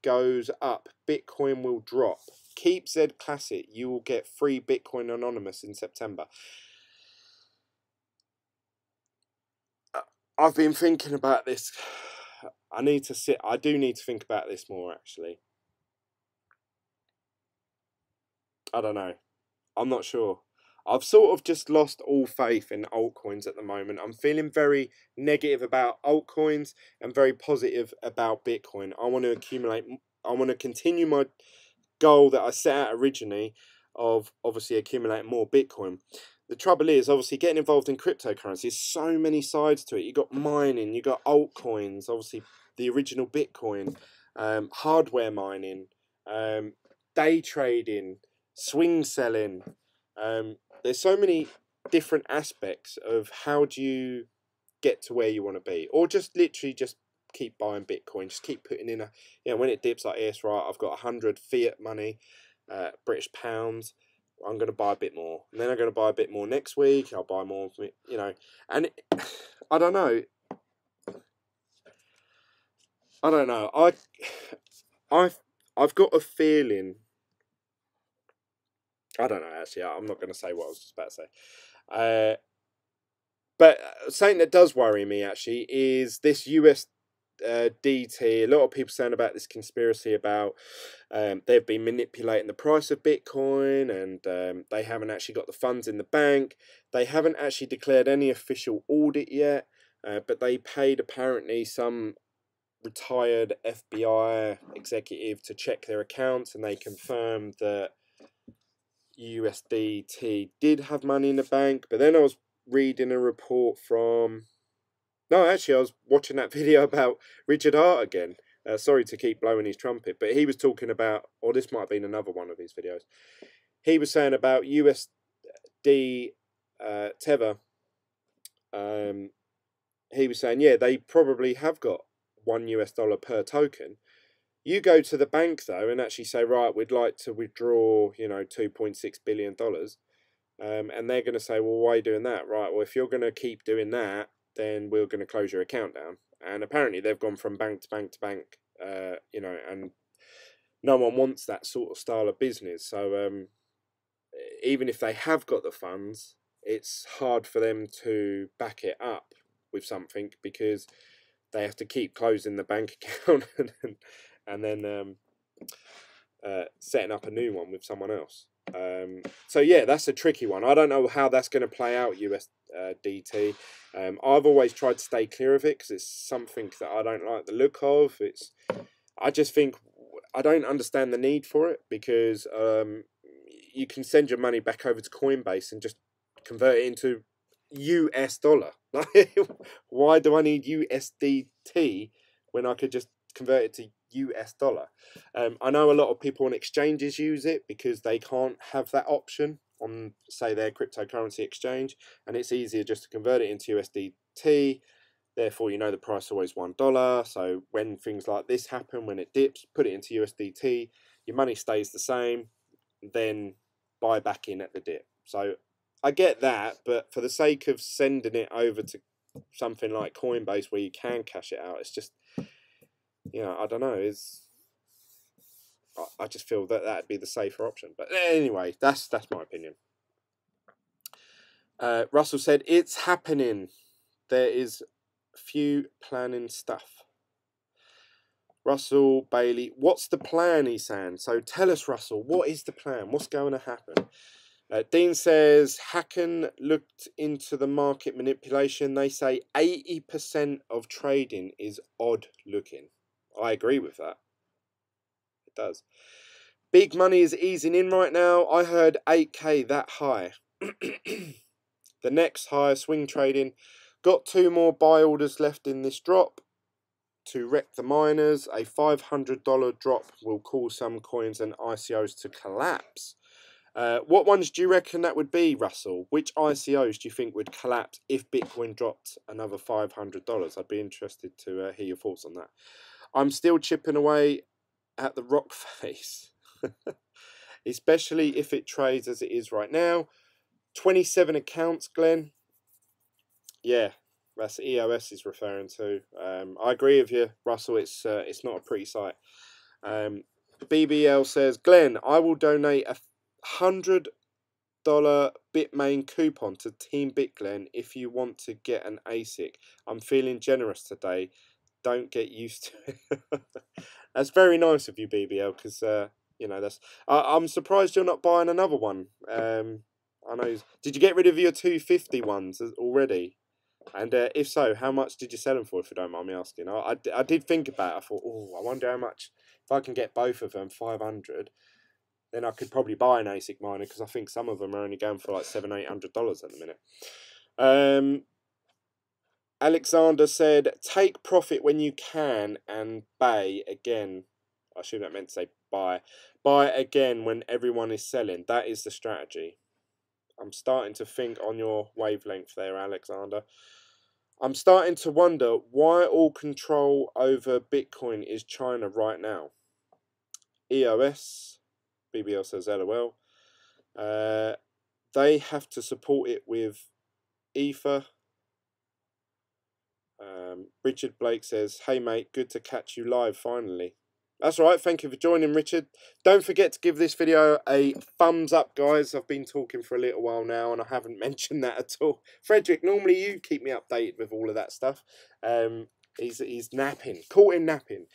goes up, Bitcoin will drop. Keep Z Classic. You will get free Bitcoin Anonymous in September. I've been thinking about this. I do need to think about this more, actually. I don't know. I'm not sure. I've sort of just lost all faith in altcoins at the moment. I'm feeling very negative about altcoins and very positive about Bitcoin. I want to continue my goal that I set out originally of obviously accumulating more Bitcoin. The trouble is, obviously, getting involved in cryptocurrency, there's so many sides to it. You got mining, you got altcoins, obviously the original Bitcoin, hardware mining, day trading, swing selling. There's so many different aspects of how do you get to where you want to be, or just literally just keep buying Bitcoin, just keep putting in when it dips like this, right, I've got 100 fiat money, British pounds, I'm going to buy a bit more, and then I'm going to buy a bit more next week, I'll buy more, and I don't know, I've got a feeling, I don't know, actually, I'm not going to say what I was just about to say, but something that does worry me, actually, is this USDT. A lot of people saying about this conspiracy about they've been manipulating the price of Bitcoin, and they haven't actually got the funds in the bank. They haven't actually declared any official audit yet, but they paid apparently some retired FBI executive to check their accounts, and they confirmed that USDT did have money in the bank. But then I was reading a report from... No, actually, I was watching that video about Richard Hart again. Sorry to keep blowing his trumpet, but he was talking about, or this might have been another one of his videos. He was saying about USD Tether. He was saying, yeah, they probably have got $1 per token. You go to the bank though and actually say, right, we'd like to withdraw, $2.6 billion. And they're going to say, well, why are you doing that? Right, well, if you're going to keep doing that, then we're going to close your account down. And apparently they've gone from bank to bank to bank, and no one wants that sort of style of business. So even if they have got the funds, it's hard for them to back it up with something because they have to keep closing the bank account and then setting up a new one with someone else. So yeah, that's a tricky one. I don't know how that's going to play out, USDT. I've always tried to stay clear of it because it's something that I don't like the look of. I just think I don't understand the need for it because you can send your money back over to Coinbase and just convert it into US dollar. Why do I need USDT when I could just convert it to US dollar? I know a lot of people on exchanges use it because they can't have that option on, say, their cryptocurrency exchange, and it's easier just to convert it into USDT. Therefore, the price is always $1. So when things like this happen, when it dips, put it into USDT, your money stays the same, then buy back in at the dip. So I get that, but for the sake of sending it over to something like Coinbase where you can cash it out, it's just, I don't know. I just feel that that'd be the safer option. But anyway, that's my opinion. Russell said, it's happening. There is few planning stuff. Russell Bailey, what's the plan, he's saying. So tell us, Russell, what is the plan? What's going to happen? Dean says, Hacken looked into the market manipulation. They say 80% of trading is odd looking. I agree with that. It does. Big money is easing in right now. I heard 8K that high. The next higher swing trading. Got 2 more buy orders left in this drop to wreck the miners. A $500 drop will cause some coins and ICOs to collapse. What ones do you reckon that would be, Russell? Which ICOs do you think would collapse if Bitcoin dropped another $500? I'd be interested to hear your thoughts on that. I'm still chipping away at the rock face, especially if it trades as it is right now. 27 accounts, Glenn. Yeah, that's EOS is referring to. I agree with you, Russell. It's not a pretty sight. BBL says, Glenn, I will donate $100 Bitmain coupon to Team Bitglen if you want to get an ASIC. I'm feeling generous today. Don't get used to it. That's very nice of you, BBL, because you know, that's. I'm surprised you're not buying another one. I know. Did you get rid of your 250 ones already? And if so, how much did you sell them for, if you don't mind me asking? I did think about it. I thought, oh, I wonder how much, if I can get both of them, 500, then I could probably buy an ASIC miner, because I think some of them are only going for like $700-800 at the minute. Alexander said, take profit when you can and buy again. I should have meant to say buy. Buy again when everyone is selling. That is the strategy. I'm starting to think on your wavelength there, Alexander. I'm starting to wonder why all control over Bitcoin is China right now. EOS, BBL says LOL. They have to support it with Ether. Richard Blake says, hey mate, good to catch you live finally. That's right, thank you for joining, Richard. Don't forget to give this video a thumbs up, guys. I've been talking for a little while now and I haven't mentioned that at all. Frederick, normally you keep me updated with all of that stuff. He's napping, caught him napping.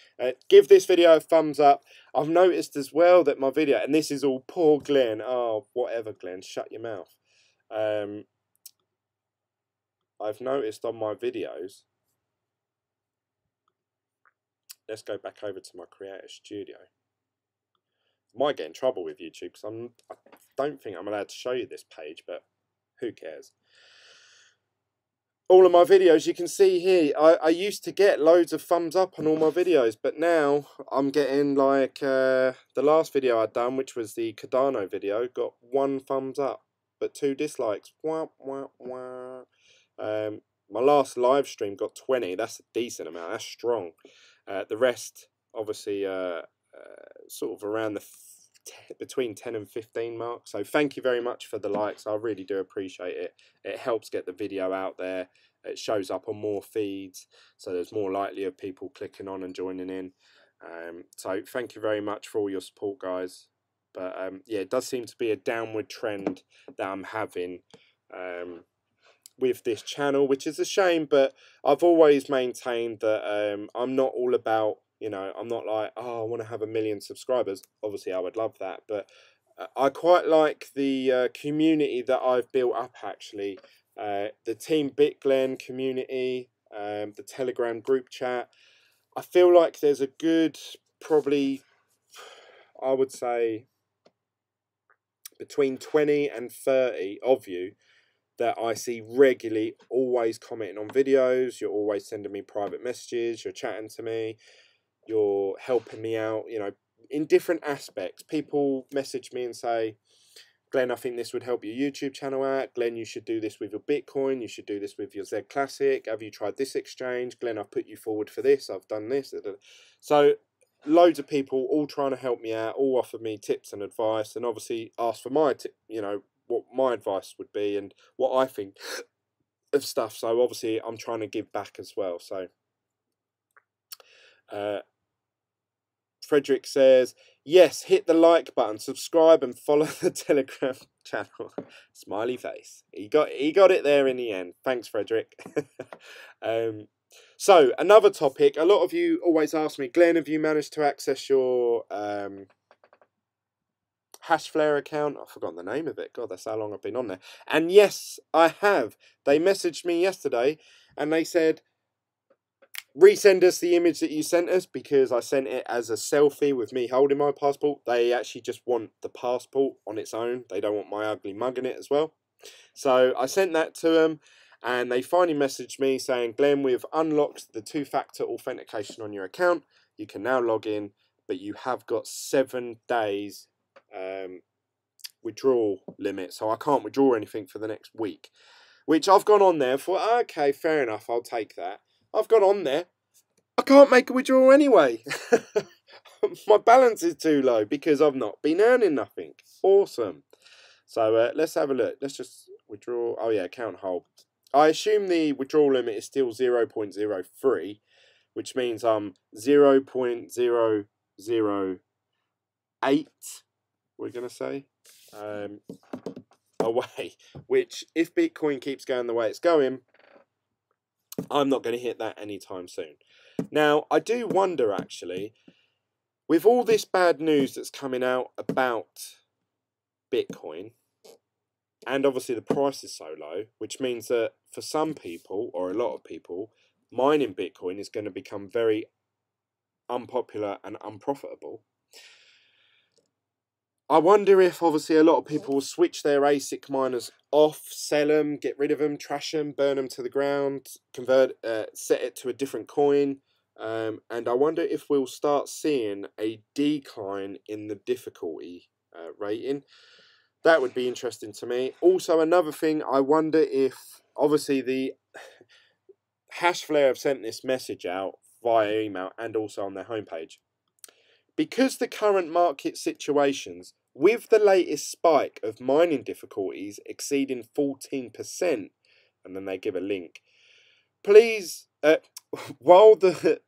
Give this video a thumbs up. I've noticed as well that my video, and this is all poor Glenn. Oh, whatever, Glenn, shut your mouth. I've noticed on my videos, let's go back over to my Creator Studio. I might get in trouble with YouTube because I don't think I'm allowed to show you this page, but who cares? All of my videos, you can see here, I used to get loads of thumbs up on all my videos, but now I'm getting like the last video I'd done, which was the Cardano video, got 1 thumbs up, but 2 dislikes. Wah, wah, wah. My last live stream got 20. That's a decent amount. That's strong. The rest, obviously, sort of around the between 10 and 15 mark. So thank you very much for the likes. I really do appreciate it. It helps get the video out there. It shows up on more feeds, so there's more likely of people clicking on and joining in. So thank you very much for all your support, guys. But yeah, it does seem to be a downward trend that I'm having with this channel, which is a shame, but I've always maintained that I'm not all about, you know, I'm not like, oh, I want to have 1 million subscribers. Obviously, I would love that, but I quite like the community that I've built up, actually. The Team Bitglen community, the Telegram group chat. I feel like there's a good, probably, I would say, between 20 and 30 of you that I see regularly, always commenting on videos. You're always sending me private messages. You're chatting to me. You're helping me out, you know, in different aspects. People message me and say, Glenn, I think this would help your YouTube channel out. Glenn, you should do this with your Bitcoin. You should do this with your Z Classic. Have you tried this exchange? Glenn, I've put you forward for this. I've done this. So loads of people all trying to help me out, all offer me tips and advice, and obviously ask for my you know, what my advice would be and what I think of stuff. So obviously I'm trying to give back as well. So Frederick says, yes, hit the like button, subscribe and follow the Telegram channel. Smiley face. He got it there in the end. Thanks, Frederick. So another topic, a lot of you always ask me, Glenn, have you managed to access your Hashflare account? I've forgotten the name of it. God, that's how long I've been on there. And yes, I have. They messaged me yesterday and they said, resend us the image that you sent us, because I sent it as a selfie with me holding my passport. They actually just want the passport on its own. They don't want my ugly mug in it as well. So I sent that to them and they finally messaged me saying, Glenn, we've unlocked the 2-factor authentication on your account. You can now log in, but you have got 7 days withdrawal limit, so I can't withdraw anything for the next week, which I've gone on there for. Okay, fair enough, I'll take that. I've gone on there, I can't make a withdrawal anyway. My balance is too low because I've not been earning nothing. Awesome. So let's have a look. Let's just withdraw. Oh yeah, account hold. I assume the withdrawal limit is still 0.03, which means I'm 0.008, we're going to say, away, which if Bitcoin keeps going the way it's going, I'm not going to hit that anytime soon. Now, I do wonder, actually, with all this bad news that's coming out about Bitcoin, and obviously the price is so low, which means that for some people, or a lot of people, mining Bitcoin is going to become very unpopular and unprofitable. I wonder if obviously a lot of people will switch their ASIC miners off, sell them, get rid of them, trash them, burn them to the ground, set it to a different coin. And I wonder if we'll start seeing a decline in the difficulty rating. That would be interesting to me. Also, another thing, I wonder if, obviously, the Hashflare have sent this message out via email and also on their homepage. Because the current market situations, with the latest spike of mining difficulties exceeding 14%, and then they give a link, please, while the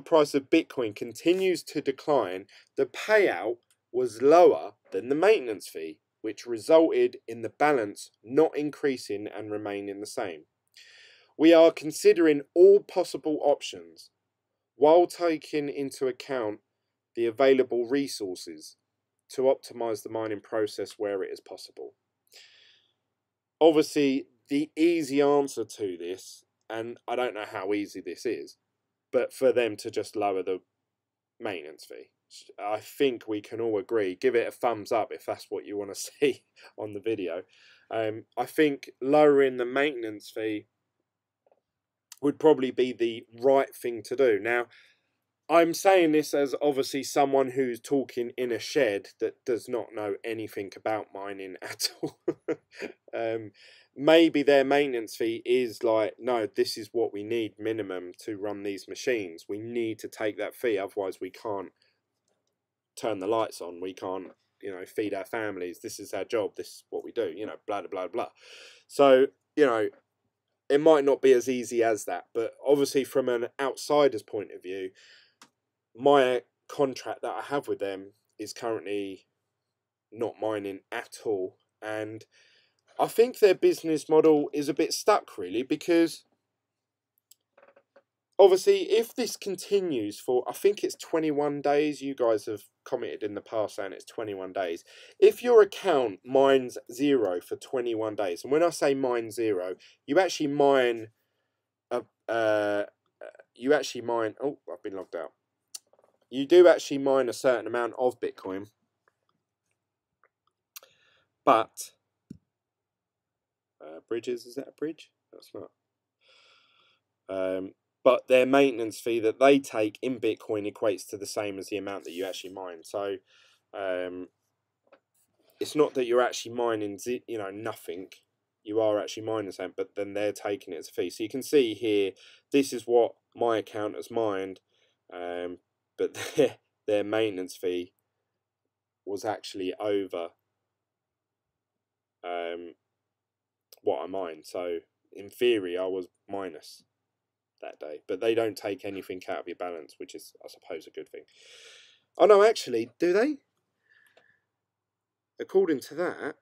price of Bitcoin continues to decline, the payout was lower than the maintenance fee, which resulted in the balance not increasing and remaining the same. We are considering all possible options while taking into account the available resources to optimize the mining process where it is possible. Obviously, the easy answer to this, and I don't know how easy this is, but for them to just lower the maintenance fee. I think we can all agree, give it a thumbs up if that's what you want to see on the video. I think lowering the maintenance fee would probably be the right thing to do. Now, I'm saying this as obviously someone who's talking in a shed that does not know anything about mining at all. Maybe their maintenance fee is like, no, this is what we need minimum to run these machines. We need to take that fee, otherwise we can't turn the lights on. We can't, feed our families. This is our job. This is what we do, blah, blah, blah, blah. So, it might not be as easy as that. But obviously from an outsider's point of view, my contract that I have with them is currently not mining at all, and I think their business model is a bit stuck really, because obviously if this continues for, I think it's 21 days, you guys have commented in the past saying it's 21 days, if your account mines 0 for 21 days, and when I say mine 0, you actually mine oh, I've been logged out. You do actually mine a certain amount of Bitcoin, but bridges, is that a bridge? That's not. But their maintenance fee that they take in Bitcoin equates to the same as the amount that you actually mine. So it's not that you're actually mining, nothing. You are actually mining something, but then they're taking it as a fee. So you can see here, this is what my account has mined, but their maintenance fee was actually over what I mined. So in theory, I was minus that day, but they don't take anything out of your balance, which is, I suppose, a good thing. Oh no, actually, do they? According to that,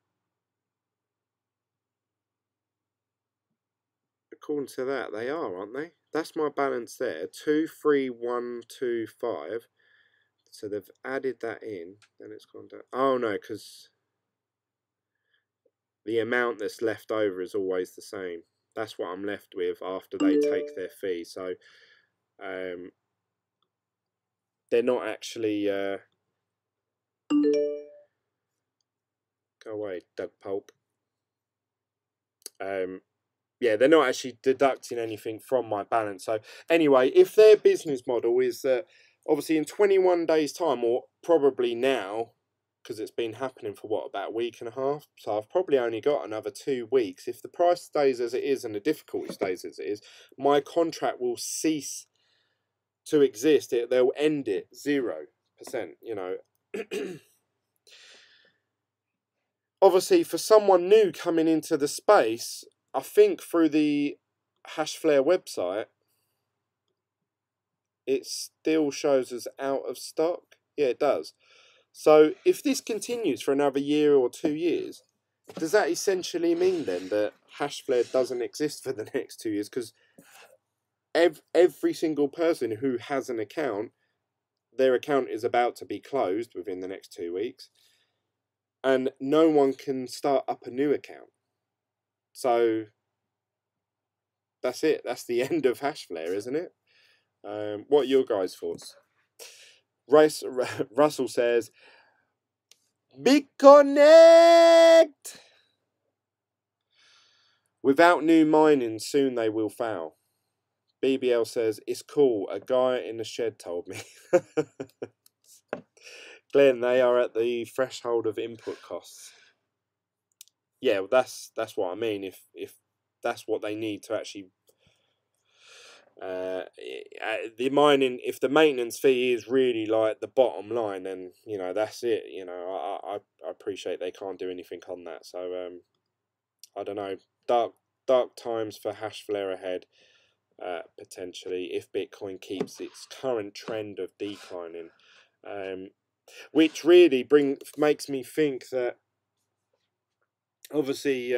they are, aren't they? That's my balance there, 23125. So they've added that in, and it's gone down. Oh no, because the amount that's left over is always the same. That's what I'm left with after they take their fee. So they're not actually go away, Doug Pulp. Yeah, they're not actually deducting anything from my balance. So anyway, if their business model is that obviously in 21 days time, or probably now, because it's been happening for what, about a week and a half, so I've probably only got another 2 weeks. If the price stays as it is and the difficulty stays as it is, my contract will cease to exist. They'll end it 0%, Obviously, for someone new coming into the space, I think through the Hashflare website, it still shows us out of stock. Yeah, it does. So if this continues for another year or 2 years, does that essentially mean then that Hashflare doesn't exist for the next 2 years? Because every single person who has an account, their account is about to be closed within the next 2 weeks, and no one can start up a new account. So that's it. That's the end of Hashflare, isn't it? What are your guys' thoughts? Russell says, BitConnect! Without new mining, soon they will fail. BBL says, it's cool. A guy in the shed told me. Glenn, they are at the threshold of input costs. Yeah, well, that's what I mean. If that's what they need to actually the mining, if the maintenance fee is really like the bottom line, then you know that's it. You know, I appreciate they can't do anything on that. So I don't know. Dark times for Hashflare ahead. Potentially, if Bitcoin keeps its current trend of declining, which really makes me think that obviously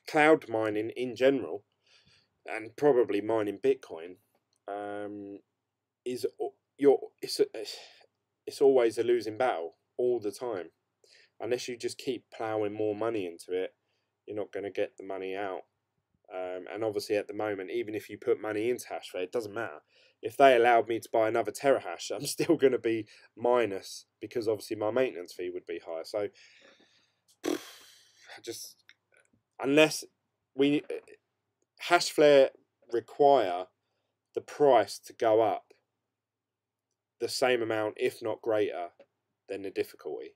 cloud mining in general, and probably mining Bitcoin, is it's always a losing battle all the time. Unless you just keep ploughing more money into it, you're not going to get the money out. And obviously at the moment, even if you put money into Hashflare, it doesn't matter. If they allowed me to buy another terahash, I'm still going to be minus, because obviously my maintenance fee would be higher. So just unless Hashflare require the price to go up the same amount, if not greater, than the difficulty.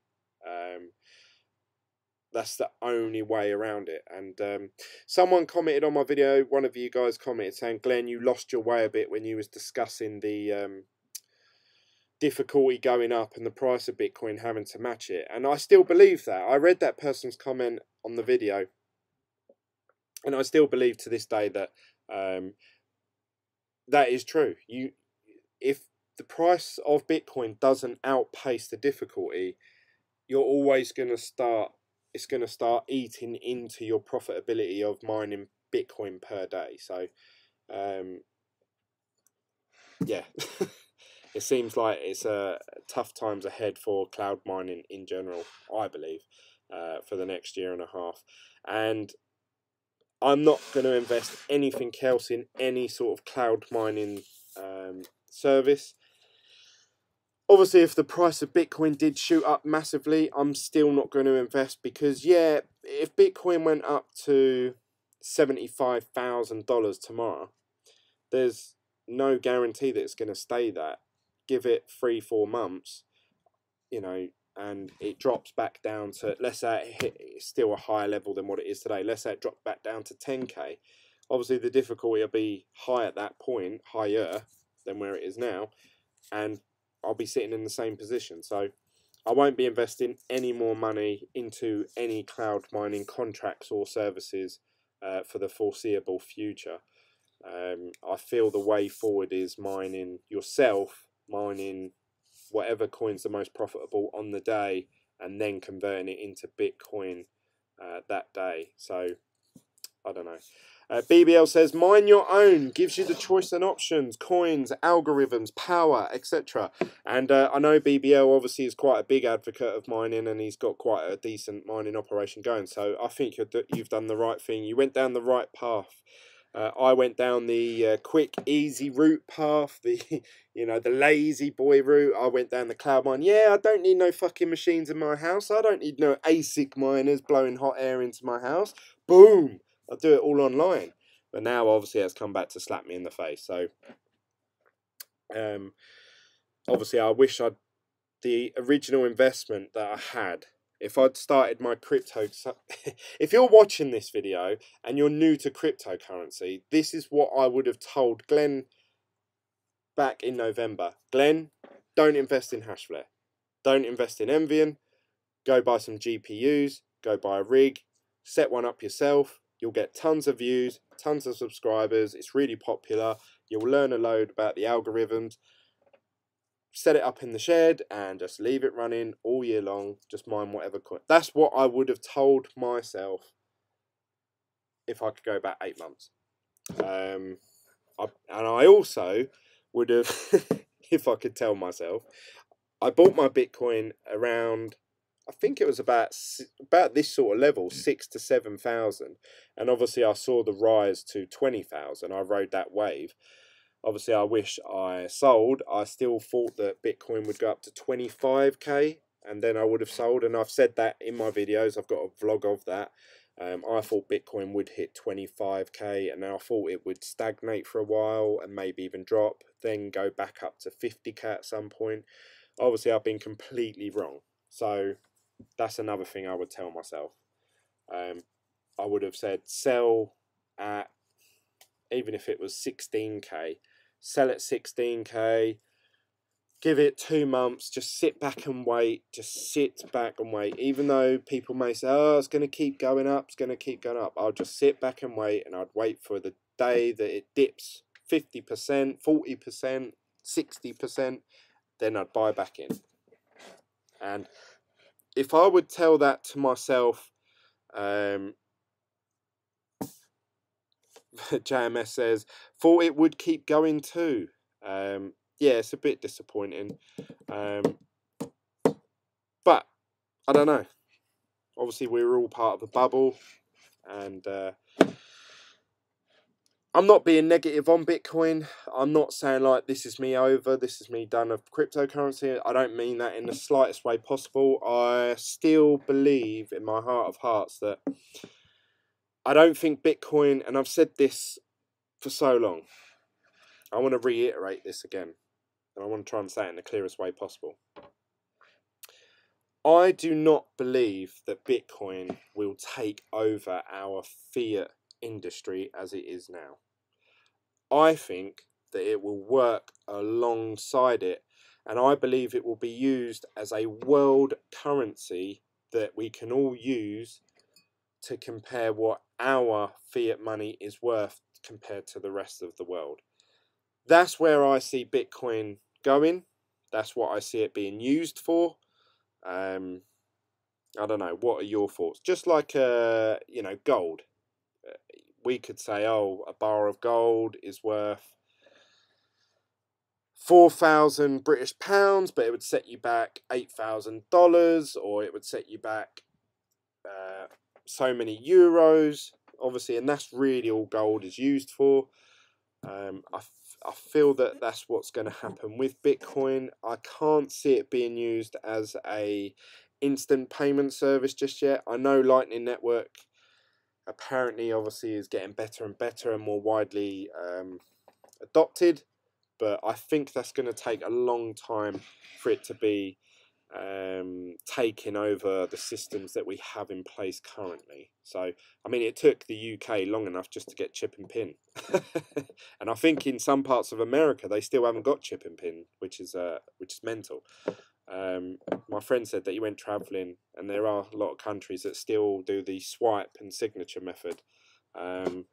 That's the only way around it. And someone commented on my video, one of you guys commented saying, Glenn, you lost your way a bit when you was discussing the difficulty going up and the price of Bitcoin having to match it. And I still believe that. I read that person's comment on the video, and I still believe to this day that that is true. If the price of Bitcoin doesn't outpace the difficulty, you're always going to start, it's going to start eating into your profitability of mining Bitcoin per day. So, yeah, it seems like it's tough times ahead for cloud mining in general, I believe, for the next year and a half. And I'm not going to invest anything else in any sort of cloud mining service. Obviously, if the price of Bitcoin did shoot up massively, I'm still not going to invest, because, yeah, if Bitcoin went up to $75,000 tomorrow, there's no guarantee that it's going to stay that. Give it 3-4 months, you know, and it drops back down to, let's say it's still a higher level than what it is today. Let's say it dropped back down to 10k. Obviously, the difficulty will be high at that point, higher than where it is now, and I'll be sitting in the same position. So I won't be investing any more money into any cloud mining contracts or services for the foreseeable future. I feel the way forward is mining yourself, mining whatever coin's the most profitable on the day, and then converting it into Bitcoin that day. So I don't know. BBL says, mine your own, gives you the choice and options, coins, algorithms, power, etc. And I know BBL obviously is quite a big advocate of mining, and he's got quite a decent mining operation going. So I think you've done the right thing. You went down the right path. I went down the quick, easy route path, the the lazy boy route. I went down the cloud mine. Yeah, I don't need no fucking machines in my house. I don't need no ASIC miners blowing hot air into my house. Boom! I'll do it all online. But now, obviously, it's come back to slap me in the face. So, obviously, I wish the original investment that I had, if I'd started my crypto, if you're watching this video and you're new to cryptocurrency, this is what I would have told Glenn back in November. Glenn, don't invest in Hashflare. Don't invest in Envian. Go buy some GPUs. Go buy a rig. Set one up yourself. You'll get tons of views, tons of subscribers. It's really popular. You'll learn a load about the algorithms. set it up in the shed and just leave it running all year long. Just mine whatever coin. That's what I would have told myself if I could go back 8 months. And I also would have, if I could tell myself, I bought my Bitcoin around, I think it was about this sort of level, 6,000 to 7,000, and obviously I saw the rise to 20,000. I rode that wave. Obviously, I wish I sold. I still thought that Bitcoin would go up to 25k, and then I would have sold. And I've said that in my videos. I've got a vlog of that. I thought Bitcoin would hit 25k, and then I thought it would stagnate for a while and maybe even drop, then go back up to 50k at some point. Obviously, I've been completely wrong. So that's another thing I would tell myself. I would have said sell at, even if it was 16k, sell at 16k, give it 2 months, just sit back and wait, just sit back and wait. Even though people may say, oh, it's going to keep going up, it's going to keep going up, I'll just sit back and wait, and I'd wait for the day that it dips 50%, 40%, 60%, then I'd buy back in. And if I would tell that to myself, JMS says, thought it would keep going too. Yeah, it's a bit disappointing. But I don't know. Obviously, we're all part of a bubble, and I'm not being negative on Bitcoin. I'm not saying like this is me over, this is me done of cryptocurrency. I don't mean that in the slightest way possible. I still believe in my heart of hearts that I don't think Bitcoin, and I've said this for so long, I want to reiterate this again, and I want to try and say it in the clearest way possible. I do not believe that Bitcoin will take over our fiat industry as it is now. I think that it will work alongside it, and I believe it will be used as a world currency that we can all use to compare what our fiat money is worth compared to the rest of the world. That's where I see Bitcoin going. That's what I see it being used for. I don't know. What are your thoughts? Just like gold. We could say, oh, a bar of gold is worth 4,000 British pounds, but it would set you back $8,000, or it would set you back so many euros, obviously, and that's really all gold is used for. I feel that that's what's going to happen with Bitcoin. I can't see it being used as a instant payment service just yet. I know Lightning Network apparently obviously is getting better and better and more widely adopted, but I think that's going to take a long time for it to be taking over the systems that we have in place currently. So, I mean, it took the UK long enough just to get chip and pin. And I think in some parts of America, they still haven't got chip and pin, which is mental. My friend said that he went travelling, and there are a lot of countries that still do the swipe and signature method,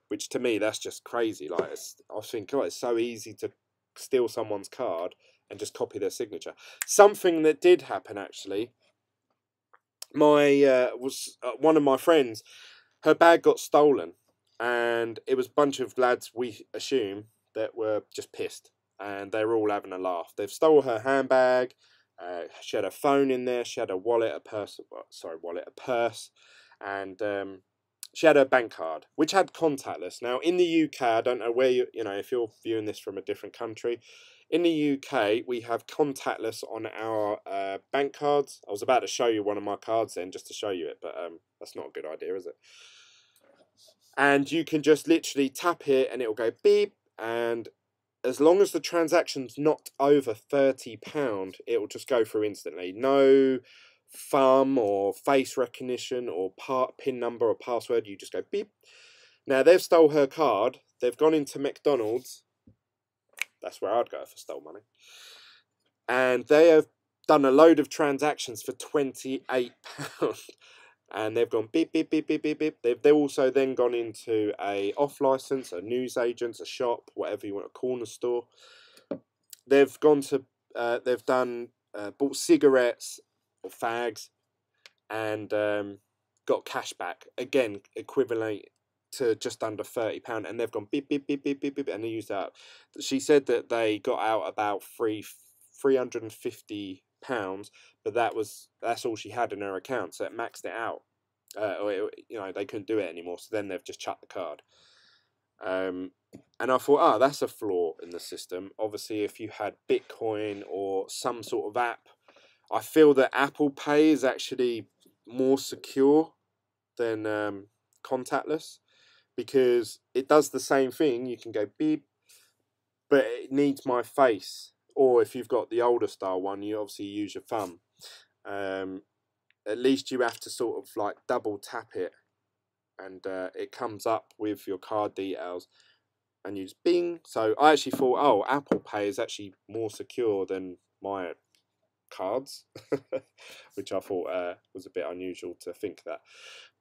which to me, that's just crazy. Like, I think, oh, it's so easy to steal someone's card and just copy their signature. Something that did happen, actually, one of my friends, her bag got stolen, and it was a bunch of lads, we assume, that were just pissed, and they were all having a laugh. They've stole her handbag. She had a phone in there. She had a wallet, a purse, and she had her bank card, which had contactless. Now, in the UK, I don't know where if you're viewing this from a different country, in the UK, we have contactless on our bank cards. I was about to show you one of my cards then, just to show you it, but that's not a good idea, is it? And you can just literally tap it, and it'll go beep, and as long as the transaction's not over £30, it will just go through instantly. No thumb or face recognition or PIN number or password. You just go beep. Now, they've stole her card. They've gone into McDonald's. That's where I'd go if I stole money. And they have done a load of transactions for £28. And they've gone beep, beep, beep, beep, beep, beep. They've also then gone into a off license, a news agent, a shop, whatever you want, a corner store. They've gone to they've done bought cigarettes or fags and got cash back, again equivalent to just under £30, and they've gone beep beep beep beep beep beep, and they used that. She said that they got out about £350, but that's all she had in her account, so it maxed it out. They couldn't do it anymore, so then they've just shut the card. And I thought, that's a flaw in the system. Obviously, if you had Bitcoin or some sort of app, I feel that Apple Pay is actually more secure than contactless, because it does the same thing. You can go beep, but it needs my face. Or if you've got the older style one, you obviously use your thumb. At least you have to sort of like double tap it, and it comes up with your card details, and you just bing. So I actually thought, Apple Pay is actually more secure than my cards, which I thought was a bit unusual to think that.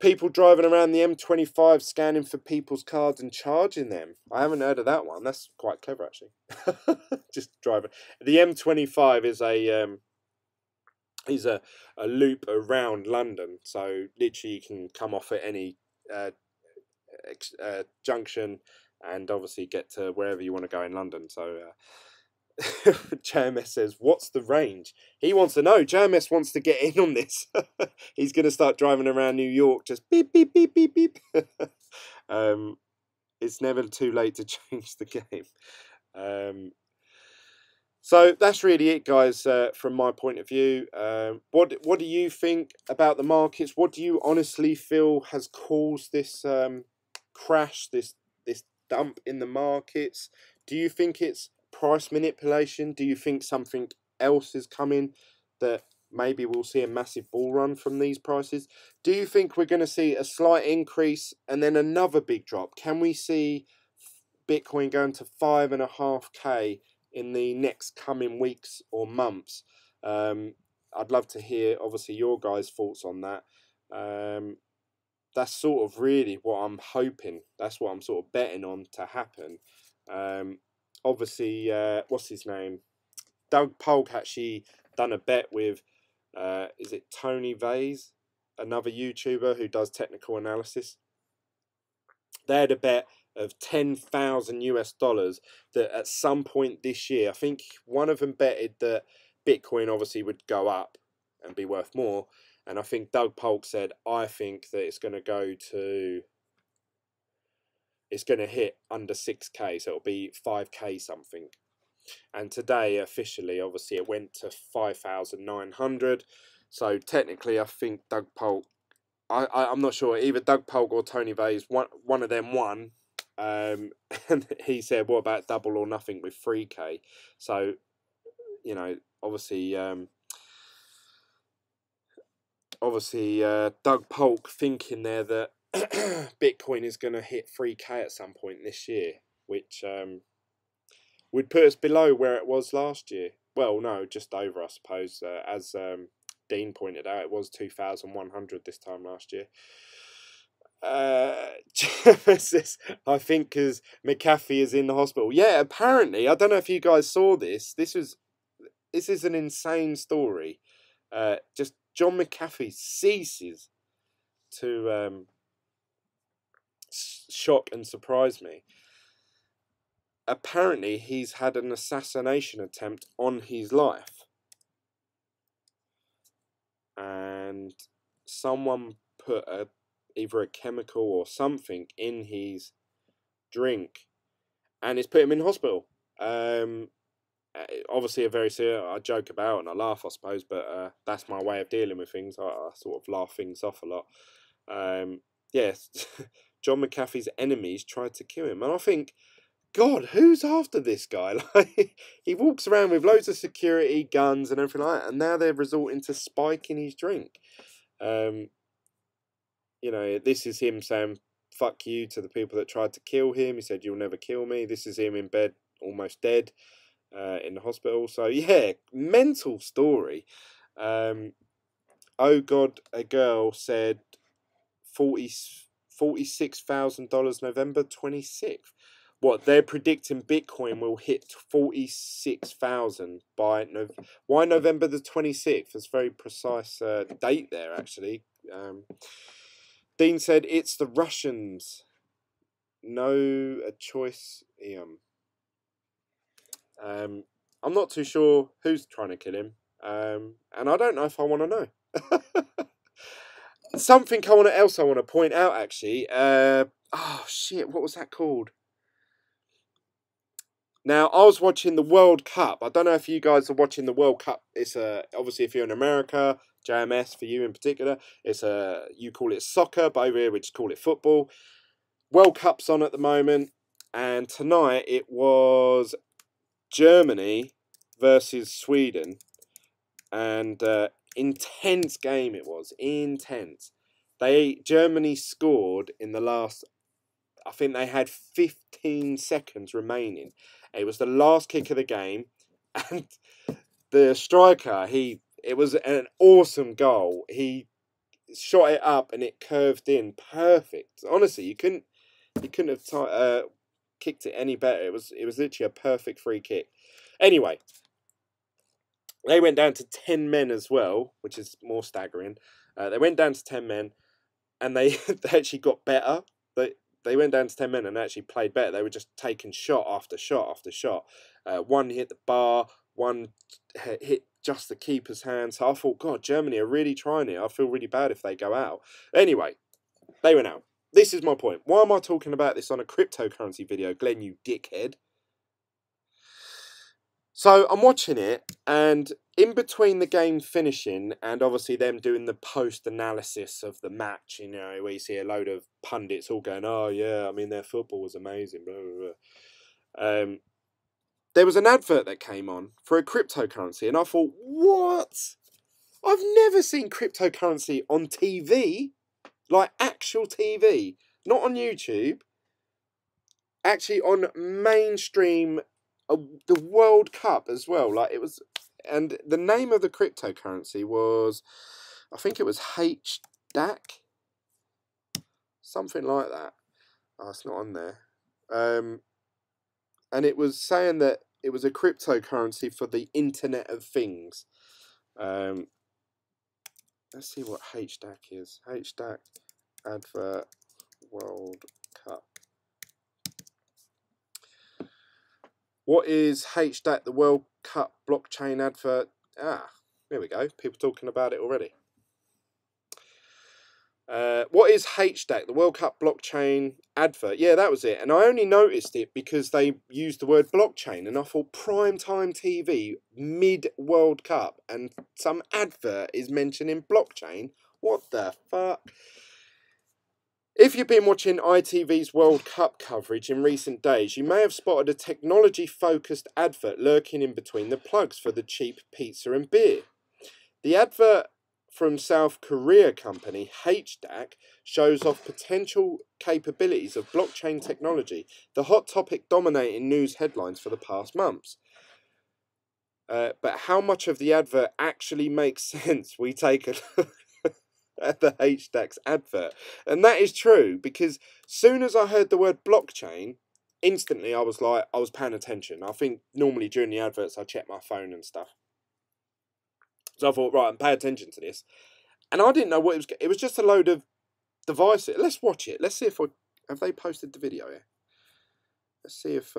People driving around the M25 scanning for people's cards and charging them. I haven't heard of that one. That's quite clever, actually. Just driving. The M25 is a loop around London, so literally you can come off at any junction and obviously get to wherever you want to go in London. So JMS says, what's the range? He wants to know. JMS wants to get in on this. He's going to start driving around New York just beep beep beep beep beep. It's never too late to change the game. So that's really it, guys, from my point of view. What do you think about the markets? What do you honestly feel has caused this crash, this dump in the markets? Do you think it's price manipulation? Do you think something else is coming, that maybe we'll see a massive bull run from these prices? Do you think we're going to see a slight increase and then another big drop? Can we see Bitcoin going to 5.5K in the next coming weeks or months? I'd love to hear, obviously, your guys' thoughts on that. That's sort of really what I'm hoping. That's what I'm sort of betting on to happen. Obviously, what's his name? Doug Polk actually done a bet with, is it Tony Vase, another YouTuber who does technical analysis. They had a bet of $10,000 that at some point this year, I think one of them betted that Bitcoin obviously would go up and be worth more. And I think Doug Polk said, I think that it's going to hit under 6K, so it'll be 5K something. And today, officially, obviously, it went to 5,900. So technically, I think Doug Polk, I'm not sure, either Doug Polk or Tony Vase, one of them won. And he said, what about double or nothing with 3K? So, obviously, Doug Polk thinking there that Bitcoin is going to hit 3K at some point this year, which would put us below where it was last year. Well, no, just over, I suppose. As Dean pointed out, it was 2,100 this time last year. I think because McAfee is in the hospital. Yeah, apparently, I don't know if you guys saw this. This is an insane story. Just John McAfee ceases to shock and surprise me. Apparently, he's had an assassination attempt on his life, and someone put either a chemical or something in his drink, and it's put him in hospital. Obviously, I joke about and I laugh, I suppose, but that's my way of dealing with things. I sort of laugh things off a lot. Yes, John McAfee's enemies tried to kill him, and I think, God, who's after this guy? Like, he walks around with loads of security, guns, and everything like that, and now they're resorting to spiking his drink. This is him saying "fuck you" to the people that tried to kill him. He said, "You'll never kill me." This is him in bed, almost dead, in the hospital. So yeah, mental story. Oh God, a girl said $46,000 November 26th. what they're predicting Bitcoin will hit 46,000 by why November the 26th? That's a very precise date there, actually. Dean said it's the Russians. No a choice. I'm not too sure who's trying to kill him. And I don't know if I want to know. Something else I want to point out, actually. Oh shit, what was that called? Now, I was watching the World Cup. I don't know if you guys are watching the World Cup. It's obviously if you're in America, JMS for you in particular. It's you call it soccer, but over here we just call it football. World Cup's on at the moment, and tonight it was Germany versus Sweden, and intense game it was. Intense. Germany scored in the last. I think they had 15 seconds remaining. It was the last kick of the game, and the striker, it was an awesome goal. He shot it up and it curved in perfect. Honestly, you couldn't have kicked it any better. It was literally a perfect free kick. Anyway, they went down to 10 men as well, which is more staggering. They went down to 10 men, and they actually got better. They went down to 10 men and actually played better. They were just taking shot after shot after shot. One hit the bar, one hit just the keeper's hand. So I thought, God, Germany are really trying it. I feel really bad if they go out. Anyway, they went out. This is my point. Why am I talking about this on a cryptocurrency video, Glenn, you dickhead? So I'm watching it, and in between the game finishing and obviously them doing the post-analysis of the match, you know, where you see a load of pundits all going, oh yeah, I mean, their football was amazing, blah, blah, blah. There was an advert that came on for a cryptocurrency, and I thought, what? I've never seen cryptocurrency on TV, like actual TV, not on YouTube, actually on mainstream the World Cup as well. Like it was, and the name of the cryptocurrency was, I think it was HDAC, something like that. Oh, it's not on there. And it was saying that it was a cryptocurrency for the Internet of Things. Let's see what HDAC is. HDAC advert World Cup. What is HDAC, the World Cup blockchain advert? Ah, there we go. People talking about it already. What is HDAC, the World Cup blockchain advert? Yeah, that was it. And I only noticed it because they used the word blockchain. And I thought, prime time TV, mid-World Cup, and some advert is mentioning blockchain? What the fuck? If you've been watching ITV's World Cup coverage in recent days, you may have spotted a technology-focused advert lurking in between the plugs for the cheap pizza and beer. The advert from South Korea company HDAC shows off potential capabilities of blockchain technology, the hot topic dominating news headlines for the past months. But how much of the advert actually makes sense? We take a look at the HDAC's advert. And that is true, because soon as I heard the word blockchain, instantly I was paying attention. I think normally during the adverts I check my phone and stuff. So I thought, right, I'm paying attention to this. And I didn't know what it was. It was just a load of devices. Let's watch it. Let's see if have they posted the video here. Let's see if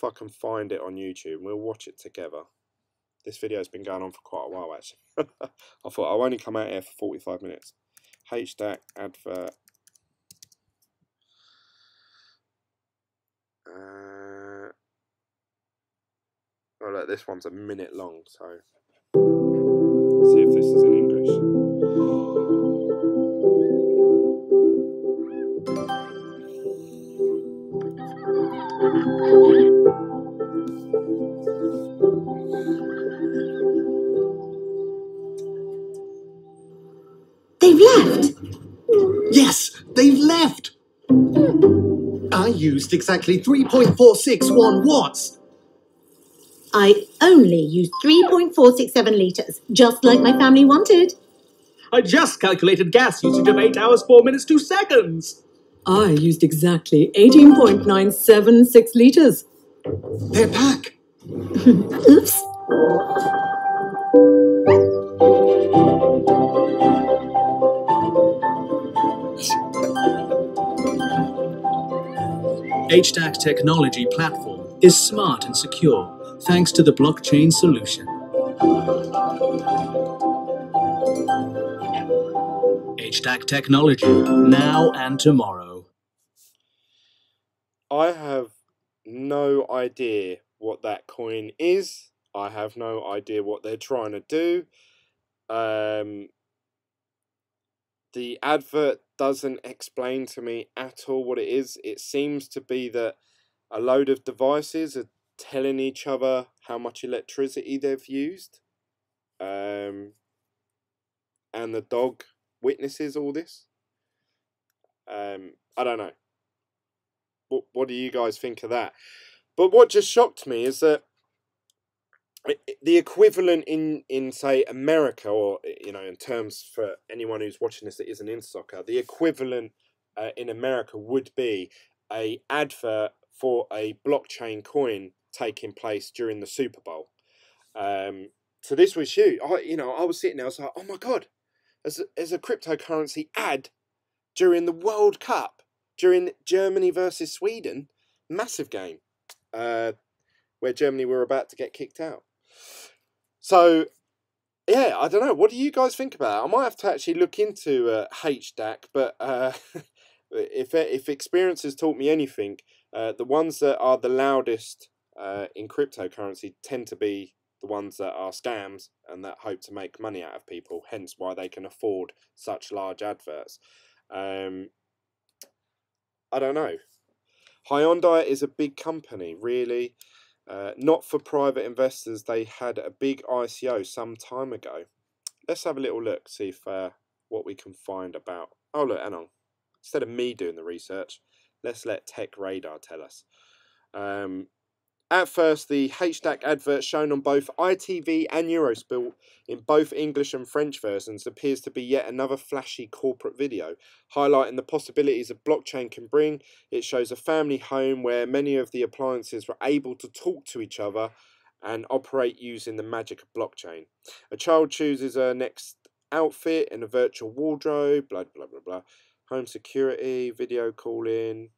I can find it on YouTube. We'll watch it together. This video's been going on for quite a while, actually. I thought I'll only come out here for 45 minutes. HDAC advert. Oh, look, this one's a minute long, so let's see if this is in English. They've left! Yes, they've left! I used exactly 3.461 watts! I only used 3.467 litres, just like my family wanted. I just calculated gas usage of 8 hours, 4 minutes, 2 seconds! I used exactly 18.976 liters. They're back. Oops. HDAC technology platform is smart and secure thanks to the blockchain solution. HDAC technology, now and tomorrow. I have no idea what that coin is. I have no idea what they're trying to do. The advert doesn't explain to me at all what it is. It seems to be that a load of devices are telling each other how much electricity they've used. And the dog witnesses all this. I don't know. What do you guys think of that? But what just shocked me is that the equivalent in say America, or in terms for anyone who's watching this that isn't in soccer, the equivalent in America would be a advert for a blockchain coin taking place during the Super Bowl. So this was huge. I was sitting there, I was like, oh my god, there's a cryptocurrency ad during the World Cup, during Germany versus Sweden, massive game, where Germany were about to get kicked out. So, yeah, I don't know. What do you guys think about it? I might have to actually look into HDAC, but if experience has taught me anything, the ones that are the loudest in cryptocurrency tend to be the ones that are scams and that hope to make money out of people, hence why they can afford such large adverts. I don't know. Hyundai is a big company, really. Not for private investors. They had a big ICO some time ago. Let's have a little look, see if what we can find about. Oh look, hang on. Instead of me doing the research, let's let Tech Radar tell us. At first, the HDAC advert shown on both ITV and Eurosport in both English and French versions appears to be yet another flashy corporate video, highlighting the possibilities a blockchain can bring. It shows a family home where many of the appliances were able to talk to each other and operate using the magic of blockchain. A child chooses her next outfit in a virtual wardrobe, blah, blah, blah, blah. Home security, video calling.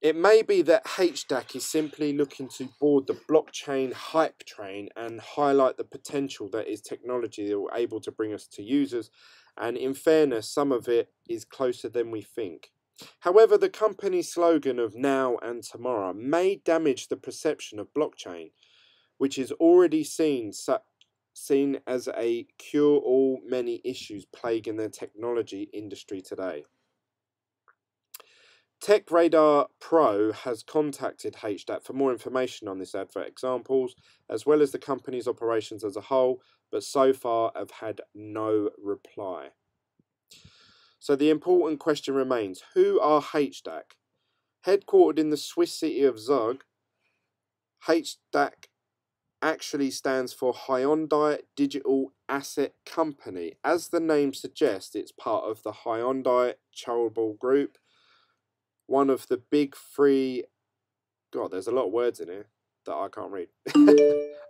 It may be that HDAC is simply looking to board the blockchain hype train and highlight the potential that is technology that will able to bring us to users, and in fairness, some of it is closer than we think. However, the company's slogan of now and tomorrow may damage the perception of blockchain, which is already seen as a cure-all many issues plaguing the technology industry today. Tech Radar Pro has contacted HDAC for more information on this advert examples, as well as the company's operations as a whole, but so far have had no reply. So the important question remains, who are HDAC? Headquartered in the Swiss city of Zug, HDAC actually stands for Hyundai Digital Asset Company. As the name suggests, it's part of the Hyundai charitable group, one of the big three. God, there's a lot of words in here that I can't read.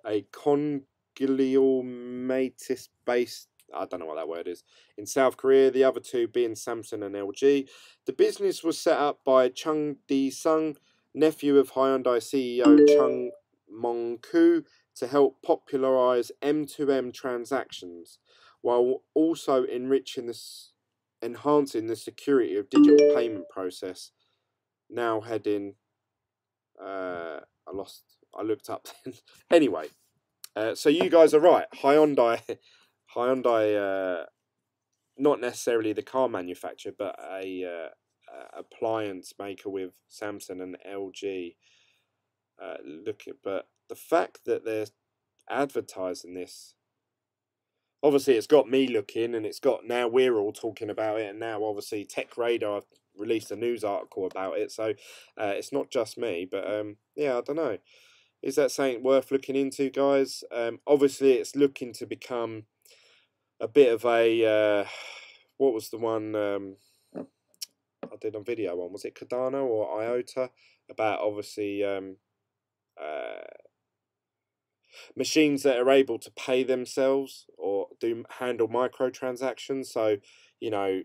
A conglomeratis based, I don't know what that word is, in South Korea, the other two being Samsung and LG. The business was set up by Chung Di-sung, nephew of Hyundai CEO Chung Mong-koo, to help popularize M2M transactions, while also enhancing the security of digital payment process. Now heading, I looked up then. Anyway, so you guys are right. Hyundai, not necessarily the car manufacturer, but a appliance maker with Samsung and LG. But the fact that they're advertising this, obviously it's got me looking, and now we're all talking about it, and now obviously Tech Radar released a news article about it, so it's not just me, but yeah, I don't know. Is that something worth looking into, guys? Obviously it's looking to become a bit of a what was the one I did on video on? Was it Cardano or IOTA? About obviously machines that are able to pay themselves or handle microtransactions. So, you know,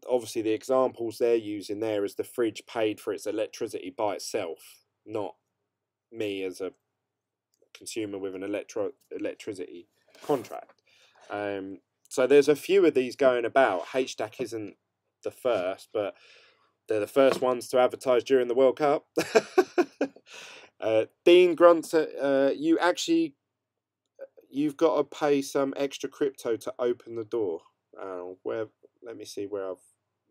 obviously the examples they're using there is the fridge paid for its electricity by itself, not me as a consumer with an electricity contract. So there's a few of these going about. HDAC isn't the first, but they're the first ones to advertise during the World Cup. Dean grunts at you've got to pay some extra crypto to open the door. Let me see where I've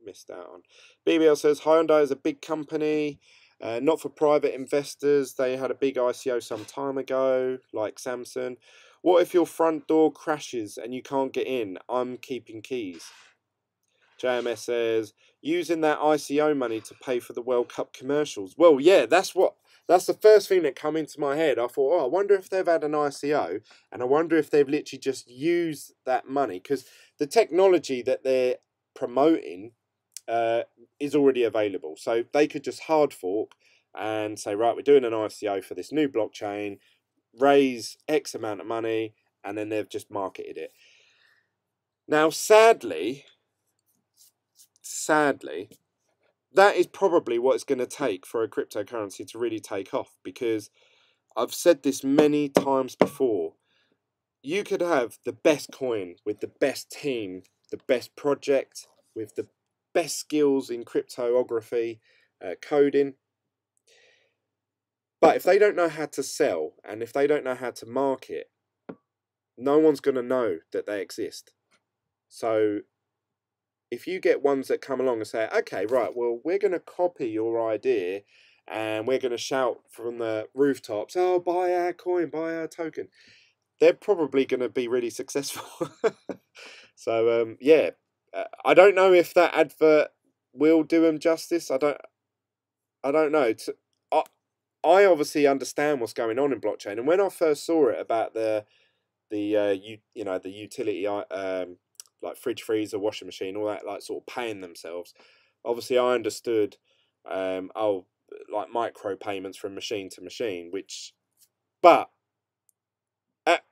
missed out on. BBL says Hyundai is a big company, not for private investors. They had a big ICO some time ago, like Samsung. What if your front door crashes and you can't get in? I'm keeping keys. JMS says using that ICO money to pay for the World Cup commercials. Well, yeah, that's the first thing that come into my head. I thought, oh, I wonder if they've had an ICO, and I wonder if they've literally just used that money, because the technology that they're promoting is already available. So they could just hard fork and say, right, we're doing an ICO for this new blockchain, raise X amount of money, and then they've just marketed it. Now, sadly, that is probably what it's going to take for a cryptocurrency to really take off, because I've said this many times before. You could have the best coin with the best team, the best project with the best skills in cryptography, coding. But if they don't know how to sell and if they don't know how to market, no one's going to know that they exist. So if you get ones that come along and say, okay, right, well, we're going to copy your idea and we're going to shout from the rooftops, oh, buy our coin, buy our token, they're probably going to be really successful. So, yeah, I don't know if that advert will do them justice. I don't know. I obviously understand what's going on in blockchain, and when I first saw it about the utility like fridge, freezer, washing machine, all that, like sort of paying themselves. Obviously, I understood, like micro payments from machine to machine, but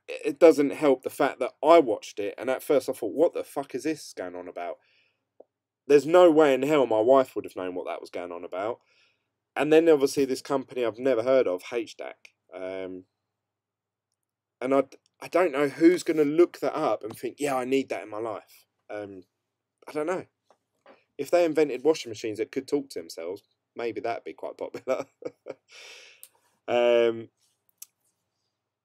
it doesn't help the fact that I watched it, and at first I thought, what the fuck is this going on about? There's no way in hell my wife would have known what that was going on about. And then obviously this company I've never heard of, HDAC, and I don't know who's going to look that up and think, yeah, I need that in my life. I don't know. If they invented washing machines that could talk to themselves, maybe that'd be quite popular.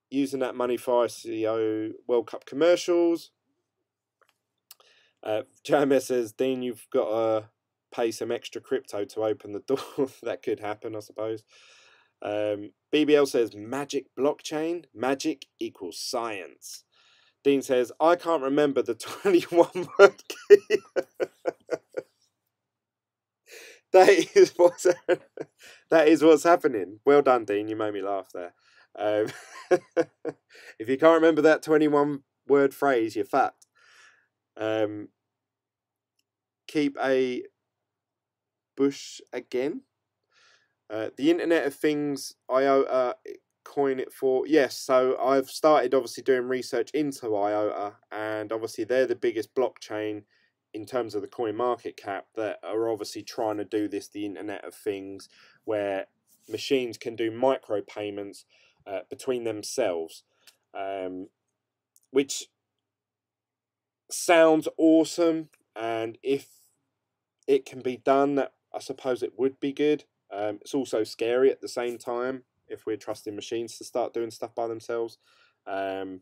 Using that money for ICO World Cup commercials. JMS says, Dean, you've got to pay some extra crypto to open the door. That could happen, I suppose. BBL says, magic blockchain. Magic equals science. Dean says, I can't remember the 21 word key. That is what's happening. Well done, Dean. You made me laugh there. If you can't remember that 21 word phrase, you're fucked. Keep a bush again. The Internet of Things IOTA coin it for. Yes, so I've started obviously doing research into IOTA, and obviously they're the biggest blockchain in terms of the coin market cap that are obviously trying to do this, the Internet of Things, where machines can do micro payments between themselves, which sounds awesome, and if it can be done, that I suppose it would be good. It's also scary at the same time if we're trusting machines to start doing stuff by themselves. But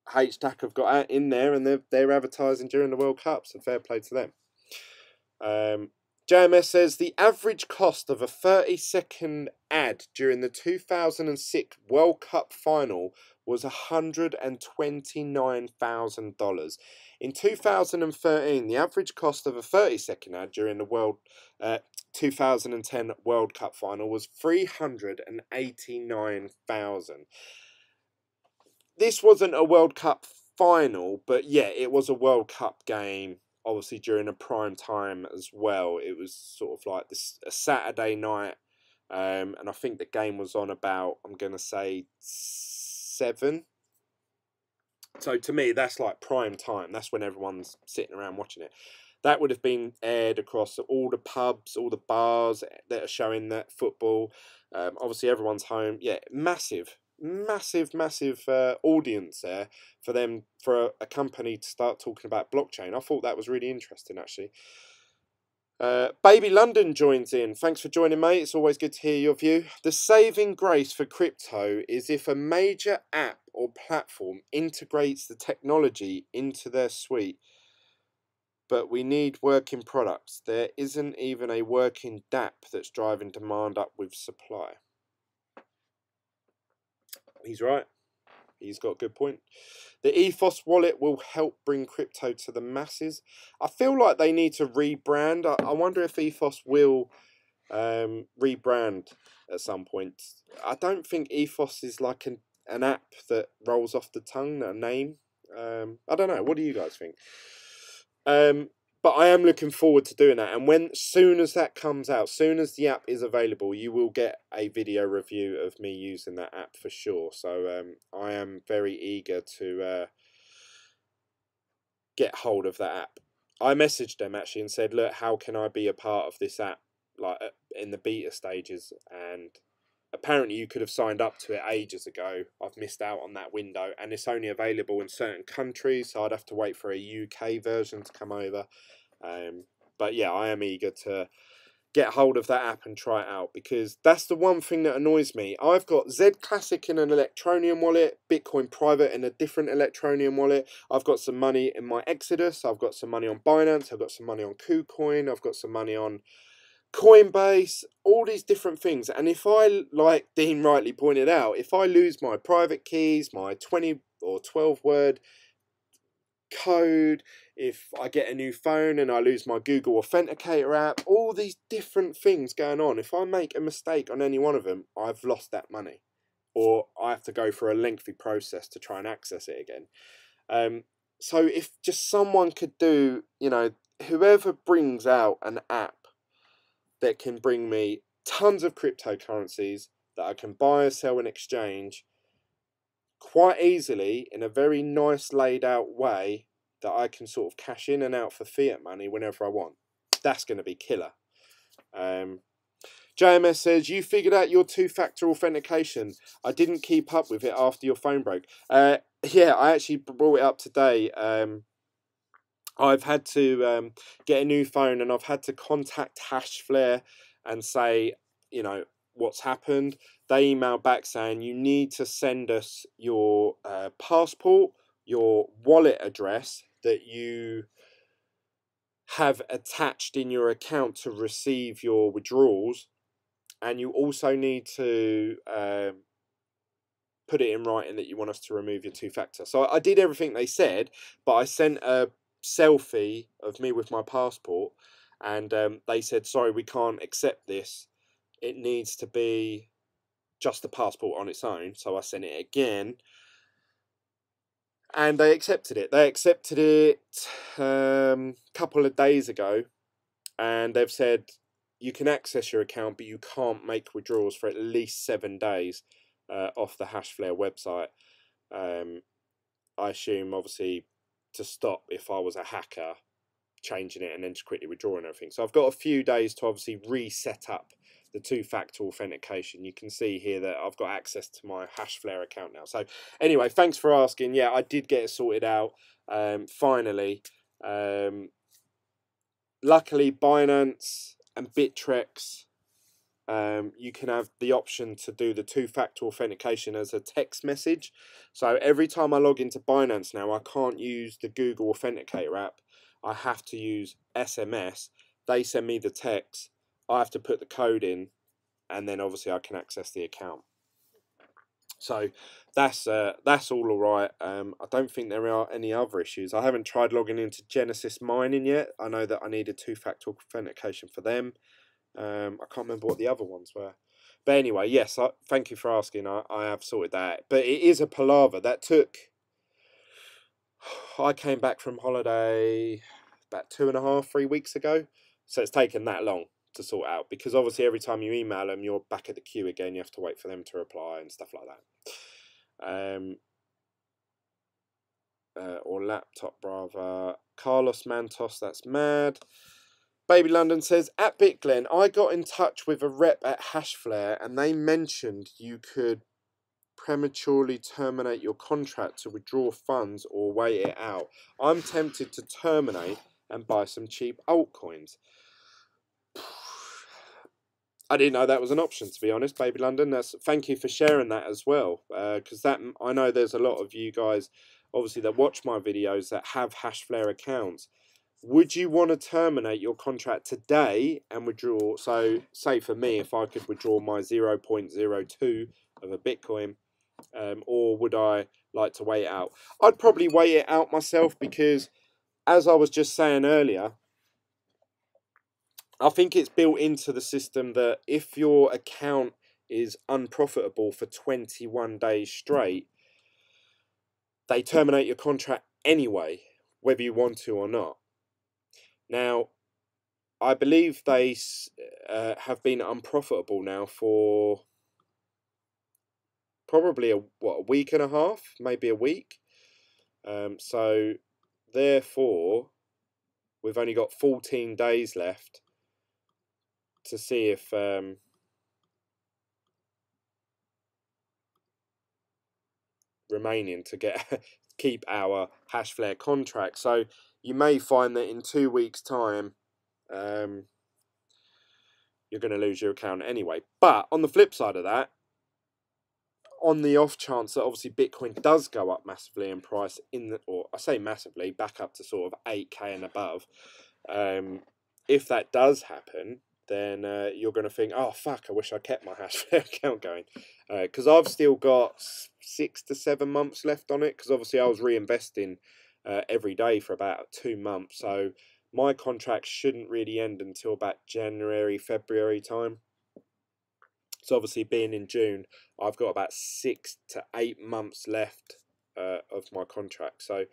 HDAC have got out in there, and they're advertising during the World Cup, so fair play to them. JMS says the average cost of a 30-second ad during the 2006 World Cup final was $129,000. In 2013, the average cost of a 30-second ad during the 2010 World Cup final was $389,000. This wasn't a World Cup final, but yeah, it was a World Cup game, obviously during a prime time as well. It was sort of like a Saturday night, and I think the game was on about, I'm going to say 7. So to me, that's like prime time. That's when everyone's sitting around watching it. That would have been aired across all the pubs, all the bars that are showing that football. Obviously, everyone's home. Yeah, massive audience there for them, for a company to start talking about blockchain. I thought that was really interesting, actually. Baby London joins in. Thanks for joining, mate. It's always good to hear your view. The saving grace for crypto is if a major app or platform integrates the technology into their suite. But we need working products. There isn't even a working dApp that's driving demand up with supply. He's right. He's got a good point. The Ethos wallet will help bring crypto to the masses. I feel like they need to rebrand. I wonder if Ethos will rebrand at some point. I don't think Ethos is like an app that rolls off the tongue, a name. I don't know. What do you guys think? But I am looking forward to doing that. And soon as that comes out, soon as the app is available, you will get a video review of me using that app for sure. So I am very eager to get hold of that app. I messaged them actually and said, look, how can I be a part of this app, like in the beta stages? And apparently you could have signed up to it ages ago. I've missed out on that window, and it's only available in certain countries, so I'd have to wait for a UK version to come over. But yeah, I am eager to get hold of that app and try it out, because that's the one thing that annoys me. I've got Z Classic in an Electroneum wallet, Bitcoin Private in a different Electroneum wallet. I've got some money in my Exodus. I've got some money on Binance. I've got some money on Kucoin. I've got some money on coinbase, all these different things. And if I, like Dean rightly pointed out, if I lose my private keys, my 20 or 12 word code, if I get a new phone and I lose my Google Authenticator app, all these different things going on, if I make a mistake on any one of them, I've lost that money, or I have to go through a lengthy process to try and access it again. So if just someone could do, you know, whoever brings out an app that can bring me tons of cryptocurrencies that I can buy, sell, and exchange quite easily in a very nice laid out way that I can sort of cash in and out for fiat money whenever I want. That's going to be killer. JMS says, you figured out your two-factor authentication. I didn't keep up with it after your phone broke. Yeah, I actually brought it up today. I've had to get a new phone, and I've had to contact Hashflare and say, you know, what's happened. They emailed back saying you need to send us your passport, your wallet address that you have attached in your account to receive your withdrawals, and you also need to put it in writing that you want us to remove your two-factor. So I did everything they said, but I sent a selfie of me with my passport, and they said, sorry, we can't accept this. It needs to be just the passport on its own. So I sent it again, and they accepted it. They accepted it a couple of days ago, and they've said you can access your account, but you can't make withdrawals for at least 7 days off the Hashflare website. I assume, obviously, to stop if I was a hacker changing it and then just quickly withdrawing everything. So I've got a few days to obviously reset up the two-factor authentication. You can see here that I've got access to my Hashflare account now. So anyway, thanks for asking. Yeah, I did get it sorted out finally. Luckily, Binance and Bittrex, you can have the option to do the two-factor authentication as a text message. So every time I log into Binance now, I can't use the Google Authenticator app. I have to use SMS. They send me the text. I have to put the code in, and then obviously I can access the account. So that's all right. I don't think there are any other issues. I haven't tried logging into Genesis Mining yet. I know that I need a two-factor authentication for them. I can't remember what the other ones were. But anyway, yes, thank you for asking. I have sorted that out. But it is a palaver. That took I came back from holiday about 2.5, 3 weeks ago. So it's taken that long to sort out, because obviously every time you email them, you're back at the queue again. You have to wait for them to reply and stuff like that. Or laptop rather. Carlos Mantos, that's mad. Baby London says, at BitGlen, I got in touch with a rep at Hashflare and they mentioned you could prematurely terminate your contract to withdraw funds or wait it out. I'm tempted to terminate and buy some cheap altcoins. I didn't know that was an option, to be honest, Baby London. Thank you for sharing that as well, because I know there's a lot of you guys, obviously, that watch my videos that have Hashflare accounts. Would you want to terminate your contract today and withdraw? So, say for me, if I could withdraw my 0.02 of a Bitcoin, or would I like to wait it out? I'd probably wait it out myself, because, as I was just saying earlier, I think it's built into the system that if your account is unprofitable for 21 days straight, they terminate your contract anyway, whether you want to or not. Now, I believe they have been unprofitable now for probably a week and a half, maybe a week. So, therefore, we've only got 14 days left to see if remaining to get keep our Hashflare contract. So you may find that in 2 weeks' time, you're going to lose your account anyway. But on the flip side of that, on the off chance that obviously Bitcoin does go up massively in price, or I say massively, back up to sort of 8K and above, if that does happen, then you're going to think, oh fuck, I wish I kept my Hashflare account going, because I've still got 6 to 7 months left on it, because obviously I was reinvesting every day for about 2 months, so my contract shouldn't really end until about January, February time. So obviously being in June, I've got about 6 to 8 months left of my contract, so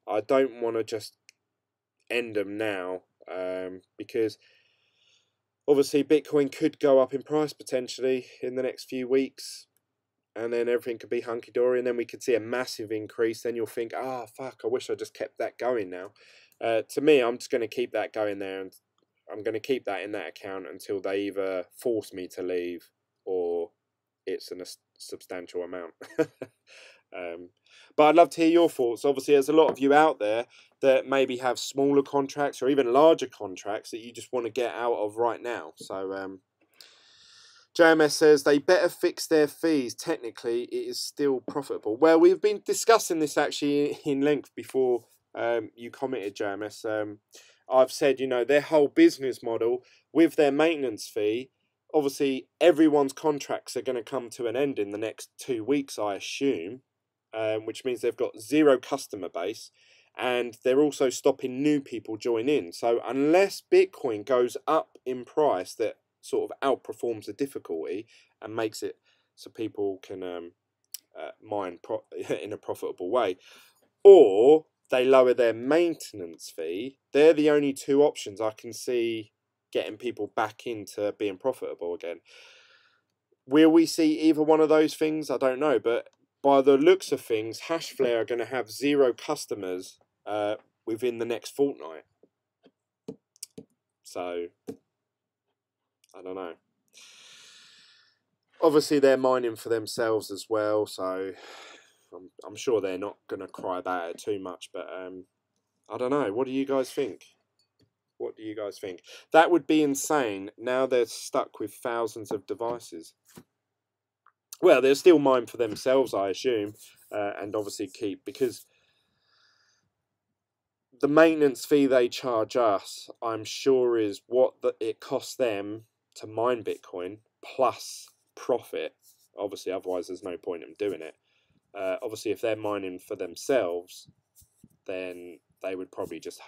I don't want to just end them now, because obviously Bitcoin could go up in price potentially in the next few weeks, and then everything could be hunky-dory, and then we could see a massive increase. Then you'll think, ah, fuck, I wish I just kept that going now. To me, I'm just going to keep that going there, and I'm going to keep that in that account until they either force me to leave or it's a substantial amount. But I'd love to hear your thoughts. Obviously, there's a lot of you out there that maybe have smaller contracts or even larger contracts that you just want to get out of right now. So JMS says they better fix their fees. Technically, it is still profitable. Well, we've been discussing this actually in length before you commented, JMS. I've said, you know, their whole business model with their maintenance fee, obviously everyone's contracts are going to come to an end in the next 2 weeks, I assume, which means they've got zero customer base, and they're also stopping new people join in. So unless Bitcoin goes up in price, that sort of outperforms the difficulty and makes it so people can mine in a profitable way, or they lower their maintenance fee, they're the only two options I can see getting people back into being profitable again. Will we see either one of those things? I don't know, but by the looks of things, Hashflare are going to have zero customers within the next fortnight. So, I don't know. Obviously, they're mining for themselves as well, so I'm sure they're not going to cry about it too much, but I don't know. What do you guys think? What do you guys think? That would be insane. Now they're stuck with thousands of devices. Well, they'll still mine for themselves, I assume, and obviously keep, because the maintenance fee they charge us, I'm sure, is what it costs them to mine Bitcoin plus profit. Obviously, otherwise there's no point in doing it. Obviously, if they're mining for themselves, then they would probably just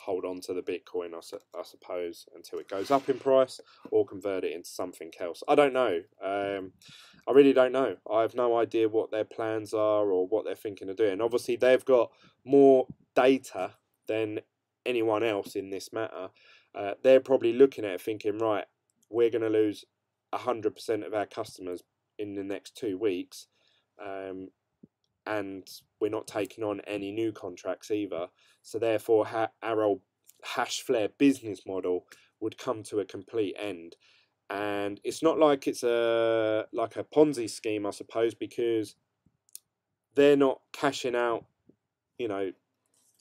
hold on to the Bitcoin, I suppose, until it goes up in price, or convert it into something else. I don't know. I really don't know. I have no idea what their plans are or what they're thinking of doing. Obviously, they've got more data than anyone else in this matter. They're probably looking at it thinking, right, we're going to lose 100% of our customers in the next 2 weeks, and we're not taking on any new contracts either. So therefore, our old Hashflare business model would come to a complete end. And it's not like it's a Ponzi scheme, I suppose, because they're not cashing out, you know,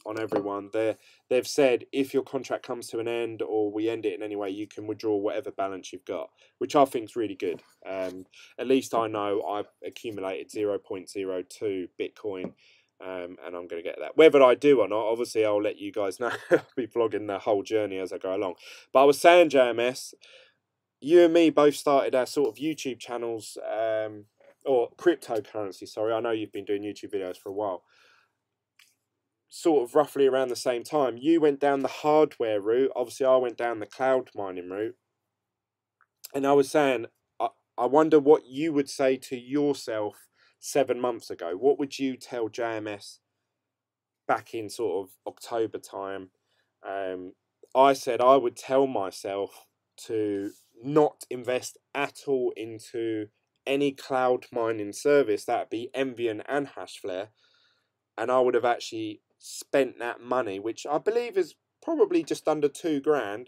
on everyone. They've said if your contract comes to an end or we end it in any way, you can withdraw whatever balance you've got, which I think is really good. At least I know I've accumulated 0.02 Bitcoin, and I'm going to get that. Whether I do or not, obviously I'll let you guys know. I'll be vlogging the whole journey as I go along. But I was saying, JMS, you and me both started our sort of YouTube channels, or cryptocurrency, sorry. I know you've been doing YouTube videos for a while. Sort of roughly around the same time. You went down the hardware route. Obviously, I went down the cloud mining route. And I was saying, I wonder what you would say to yourself 7 months ago. What would you tell JMS back in sort of October time? I said I would tell myself to not invest at all into any cloud mining service, that'd be Envian and Hashflare, and I would have actually spent that money, which I believe is probably just under £2,000,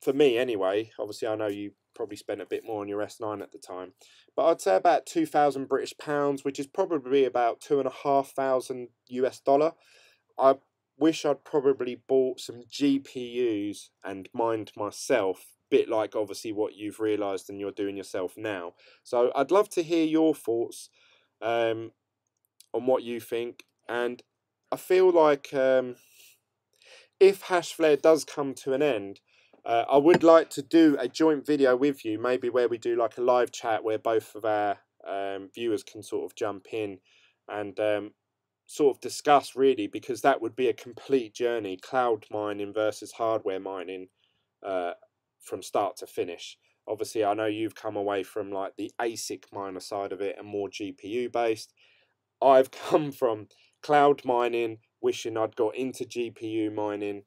for me anyway. Obviously I know you probably spent a bit more on your S9 at the time, but I'd say about 2,000 British pounds, which is probably about $2,500 US. I wish I'd probably bought some GPUs and mined myself, bit like obviously what you've realised and you're doing yourself now. So I'd love to hear your thoughts on what you think. And I feel like if Hashflare does come to an end, I would like to do a joint video with you, maybe where we do like a live chat where both of our viewers can sort of jump in and sort of discuss, really, because that would be a complete journey, cloud mining versus hardware mining, from start to finish. Obviously I know you've come away from like the ASIC miner side of it and more GPU based. I've come from cloud mining, wishing I'd got into GPU mining,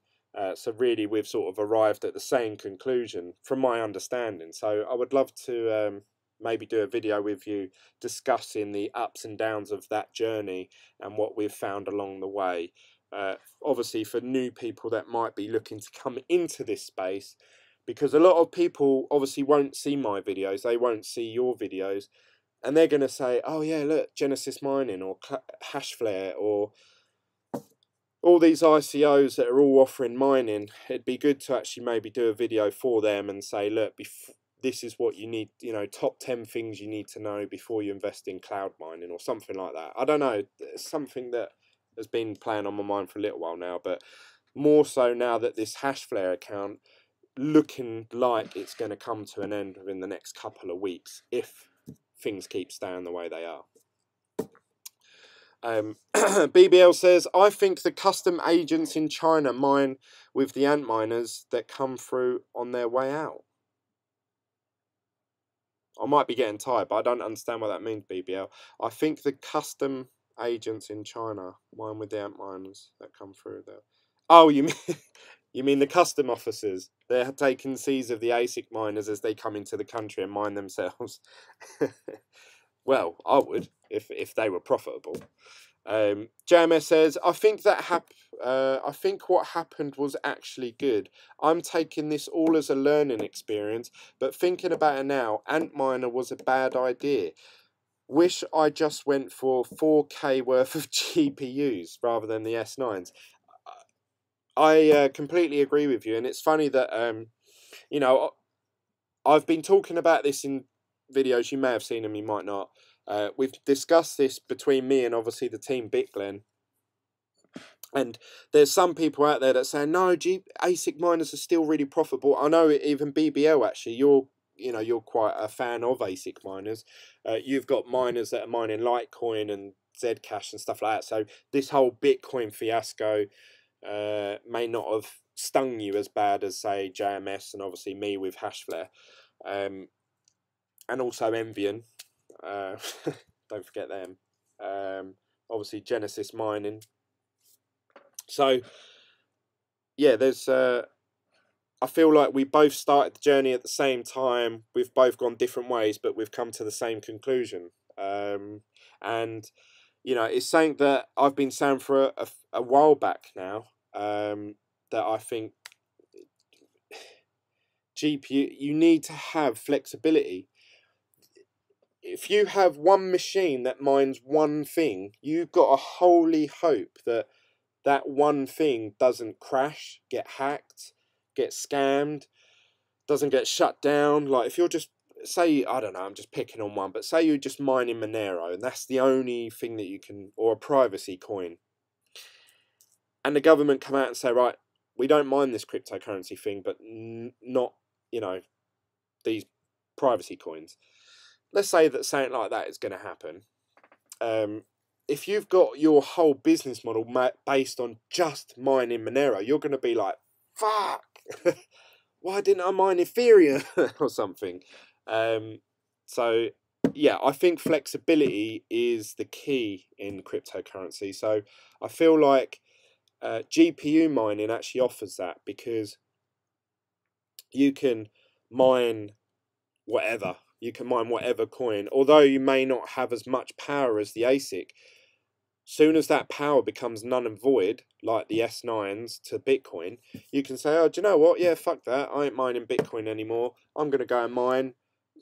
so really we've sort of arrived at the same conclusion from my understanding. So I would love to maybe do a video with you discussing the ups and downs of that journey and what we've found along the way. Obviously for new people that might be looking to come into this space, because a lot of people obviously won't see my videos, they won't see your videos, and they're going to say, oh yeah, look, Genesis Mining or Hashflare or all these ICOs that are all offering mining. It'd be good to actually maybe do a video for them and say, look, this is what you need, you know, top 10 things you need to know before you invest in cloud mining or something like that. I don't know, it's something that has been playing on my mind for a little while now, but more so now that this Hashflare account looking like it's going to come to an end within the next couple of weeks if things keep staying the way they are. BBL says, I think the custom agents in China mine with the ant miners that come through on their way out. I might be getting tired, but I don't understand what that means, BBL. I think the custom agents in China mine with the ant miners that come through there. Oh, you mean you mean the custom officers? They're taking seeds of the ASIC miners as they come into the country and mine themselves. Well, I would if they were profitable. JMS says, I think what happened was actually good. I'm taking this all as a learning experience, but thinking about it now, Antminer was a bad idea. Wish I just went for 4K worth of GPUs rather than the S9s. I completely agree with you, and it's funny that you know, I've been talking about this in videos. You may have seen them, you might not. We've discussed this between me and obviously the team BitGlen. And there's some people out there that say, no, ASIC miners are still really profitable. I know even BBL, actually, you're quite a fan of ASIC miners. You've got miners that are mining Litecoin and Zcash and stuff like that. So this whole Bitcoin fiasco may not have stung you as bad as, say, JMS and obviously me with Hashflare, and also Envian. Don't forget them. Obviously Genesis Mining. So yeah, there's I feel like we both started the journey at the same time. We've both gone different ways, but we've come to the same conclusion. And you know, it's something that I've been saying for a while back now, that I think GPU, you need to have flexibility. If you have one machine that mines one thing, you've got a holy hope that that one thing doesn't crash, get hacked, get scammed, doesn't get shut down. Like if you're just, say, I don't know, I'm just picking on one, but say you're just mining Monero and that's the only thing that you can, or a privacy coin, and the government come out and say, right, we don't mine this cryptocurrency thing, but not, you know, these privacy coins. Let's say that something like that is going to happen. If you've got your whole business model based on just mining Monero, you're going to be like, fuck, why didn't I mine Ethereum or something? So yeah, I think flexibility is the key in cryptocurrency. So I feel like GPU mining actually offers that, because you can mine whatever. You can mine whatever coin, although you may not have as much power as the ASIC. Soon as that power becomes null and void, like the S9s to Bitcoin, you can say, oh, do you know what? Yeah, fuck that. I ain't mining Bitcoin anymore. I'm going to go and mine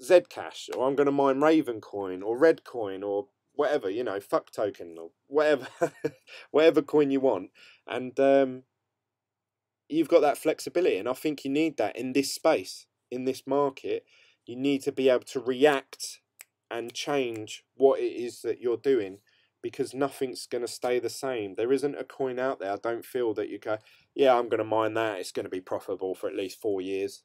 Zcash, or I'm going to mine Ravencoin, or Redcoin, or whatever, you know, fuck token, or whatever, whatever coin you want. And you've got that flexibility, and I think you need that in this space, in this market. You need to be able to react and change what it is that you're doing, because nothing's going to stay the same. There isn't a coin out there, I don't feel, that you go, yeah, I'm going to mine that, it's going to be profitable for at least 4 years.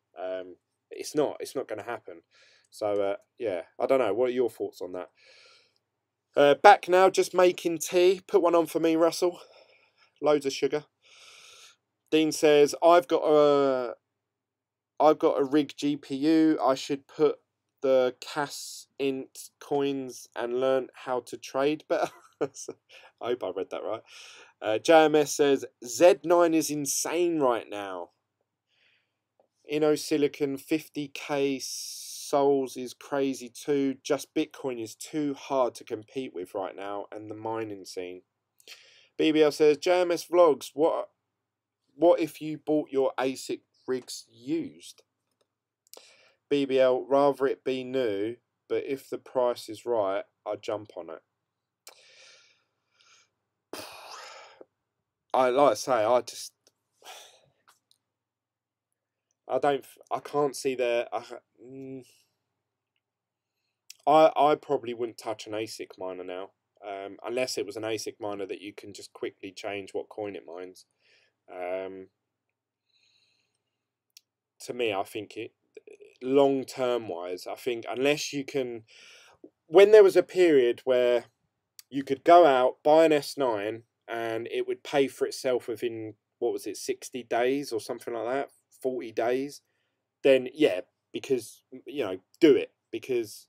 It's not going to happen. So yeah, I don't know, what are your thoughts on that? Back now, just making tea. Put one on for me, Russell. Loads of sugar. Dean says, I've got a rig GPU. I should put the CAS int coins and learn how to trade better. I hope I read that right. JMS says, Z9 is insane right now. Silicon 50k souls is crazy too. Just Bitcoin is too hard to compete with right now, and the mining scene. BBL says, JMS vlogs, what if you bought your ASIC rigs used? BBL, rather it be new, but if the price is right, I'd jump on it. Like I say, I can't see there. I probably wouldn't touch an ASIC miner now, unless it was an ASIC miner that you can just quickly change what coin it mines. To me, I think long term wise, I think unless you can, when there was a period where you could go out, buy an S9 and it would pay for itself within, what was it, 60 days or something like that, 40 days, then yeah, because, do it, because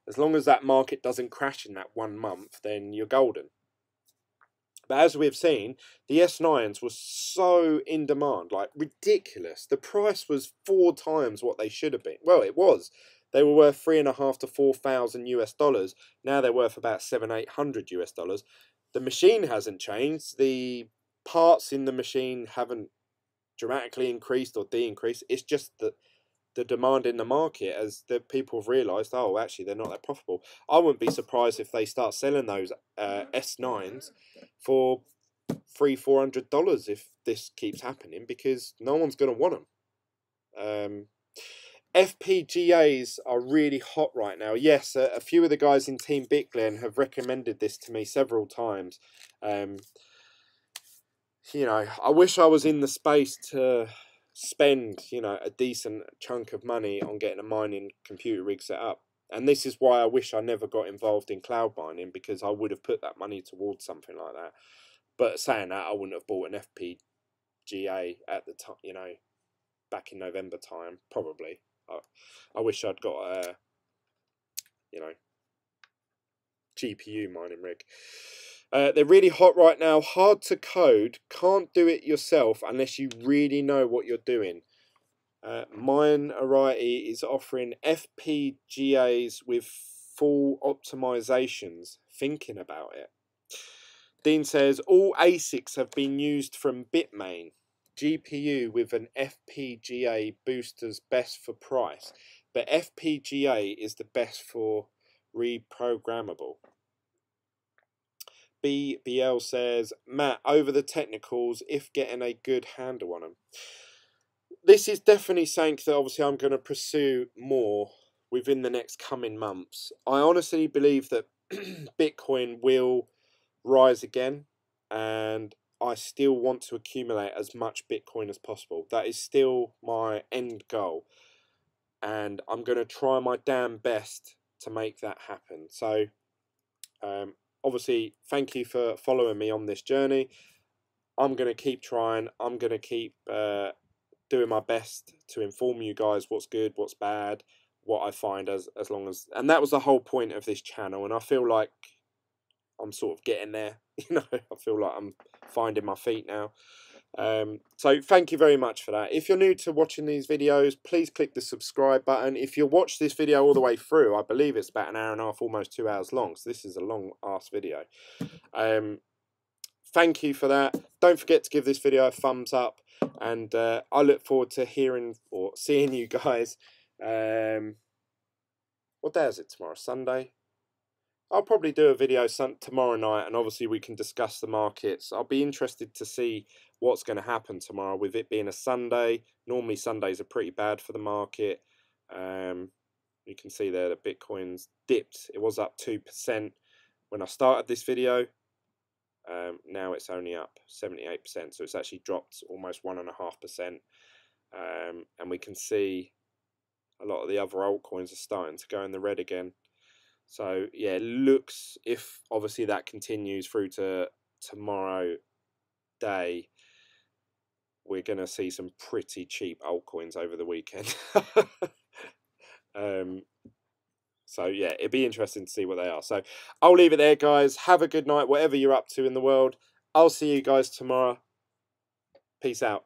as long as that market doesn't crash in that 1 month, then you're golden. But as we've seen, the S9s were so in demand, like ridiculous. The price was 4 times what they should have been. Well, it was. They were worth $3,500 to $4,000. Now they're worth about $700-800. The machine hasn't changed. The parts in the machine haven't dramatically increased or de-increased. It's just that the demand in the market, as the people have realised, oh, actually, they're not that profitable. I wouldn't be surprised if they start selling those S9s for $300-400 if this keeps happening, because no one's going to want them. FPGAs are really hot right now. Yes, a few of the guys in Team BitGlen have recommended this to me several times. I wish I was in the space to spend, a decent chunk of money on getting a mining computer rig set up. And this is why I wish I never got involved in cloud mining, because I would have put that money towards something like that. But saying that, I wouldn't have bought an GA at the time, you know, back in November time, probably. I wish I'd got a, you know, GPU mining rig. They're really hot right now, hard to code, can't do it yourself unless you really know what you're doing. Minearity is offering FPGAs with full optimizations. Thinking about it. Dean says, all ASICs have been used from Bitmain. GPU with an FPGA booster's best for price. But FPGA is the best for reprogrammable. BBL says, Matt, over the technicals, if getting a good handle on them. This is definitely something that obviously I'm going to pursue more within the next coming months. I honestly believe that Bitcoin will rise again, and I still want to accumulate as much Bitcoin as possible. That is still my end goal, and I'm going to try my damn best to make that happen. So obviously, thank you for following me on this journey. I'm going to keep trying. I'm going to keep doing my best to inform you guys what's good, what's bad, what I find as long as... And that was the whole point of this channel, and I feel like I'm sort of getting there. You know, I feel like I'm finding my feet now. So thank you very much for that. If you're new to watching these videos, please click the subscribe button. If you watch this video all the way through, I believe it's about an hour and a half, almost 2 hours long. So this is a long ass video. Thank you for that. Don't forget to give this video a thumbs up, and I look forward to hearing or seeing you guys. What day is it tomorrow? Sunday? I'll probably do a video tomorrow night, and obviously we can discuss the markets. I'll be interested to see what's going to happen tomorrow with it being a Sunday. Normally Sundays are pretty bad for the market. You can see there that Bitcoin's dipped. It was up 2% when I started this video. Now it's only up 78%, so it's actually dropped almost 1.5%. And we can see a lot of the other altcoins are starting to go in the red again. So yeah, it looks, if obviously that continues through to tomorrow day, we're going to see some pretty cheap altcoins over the weekend. So yeah, it'd be interesting to see what they are. So I'll leave it there, guys. Have a good night, whatever you're up to in the world. I'll see you guys tomorrow. Peace out.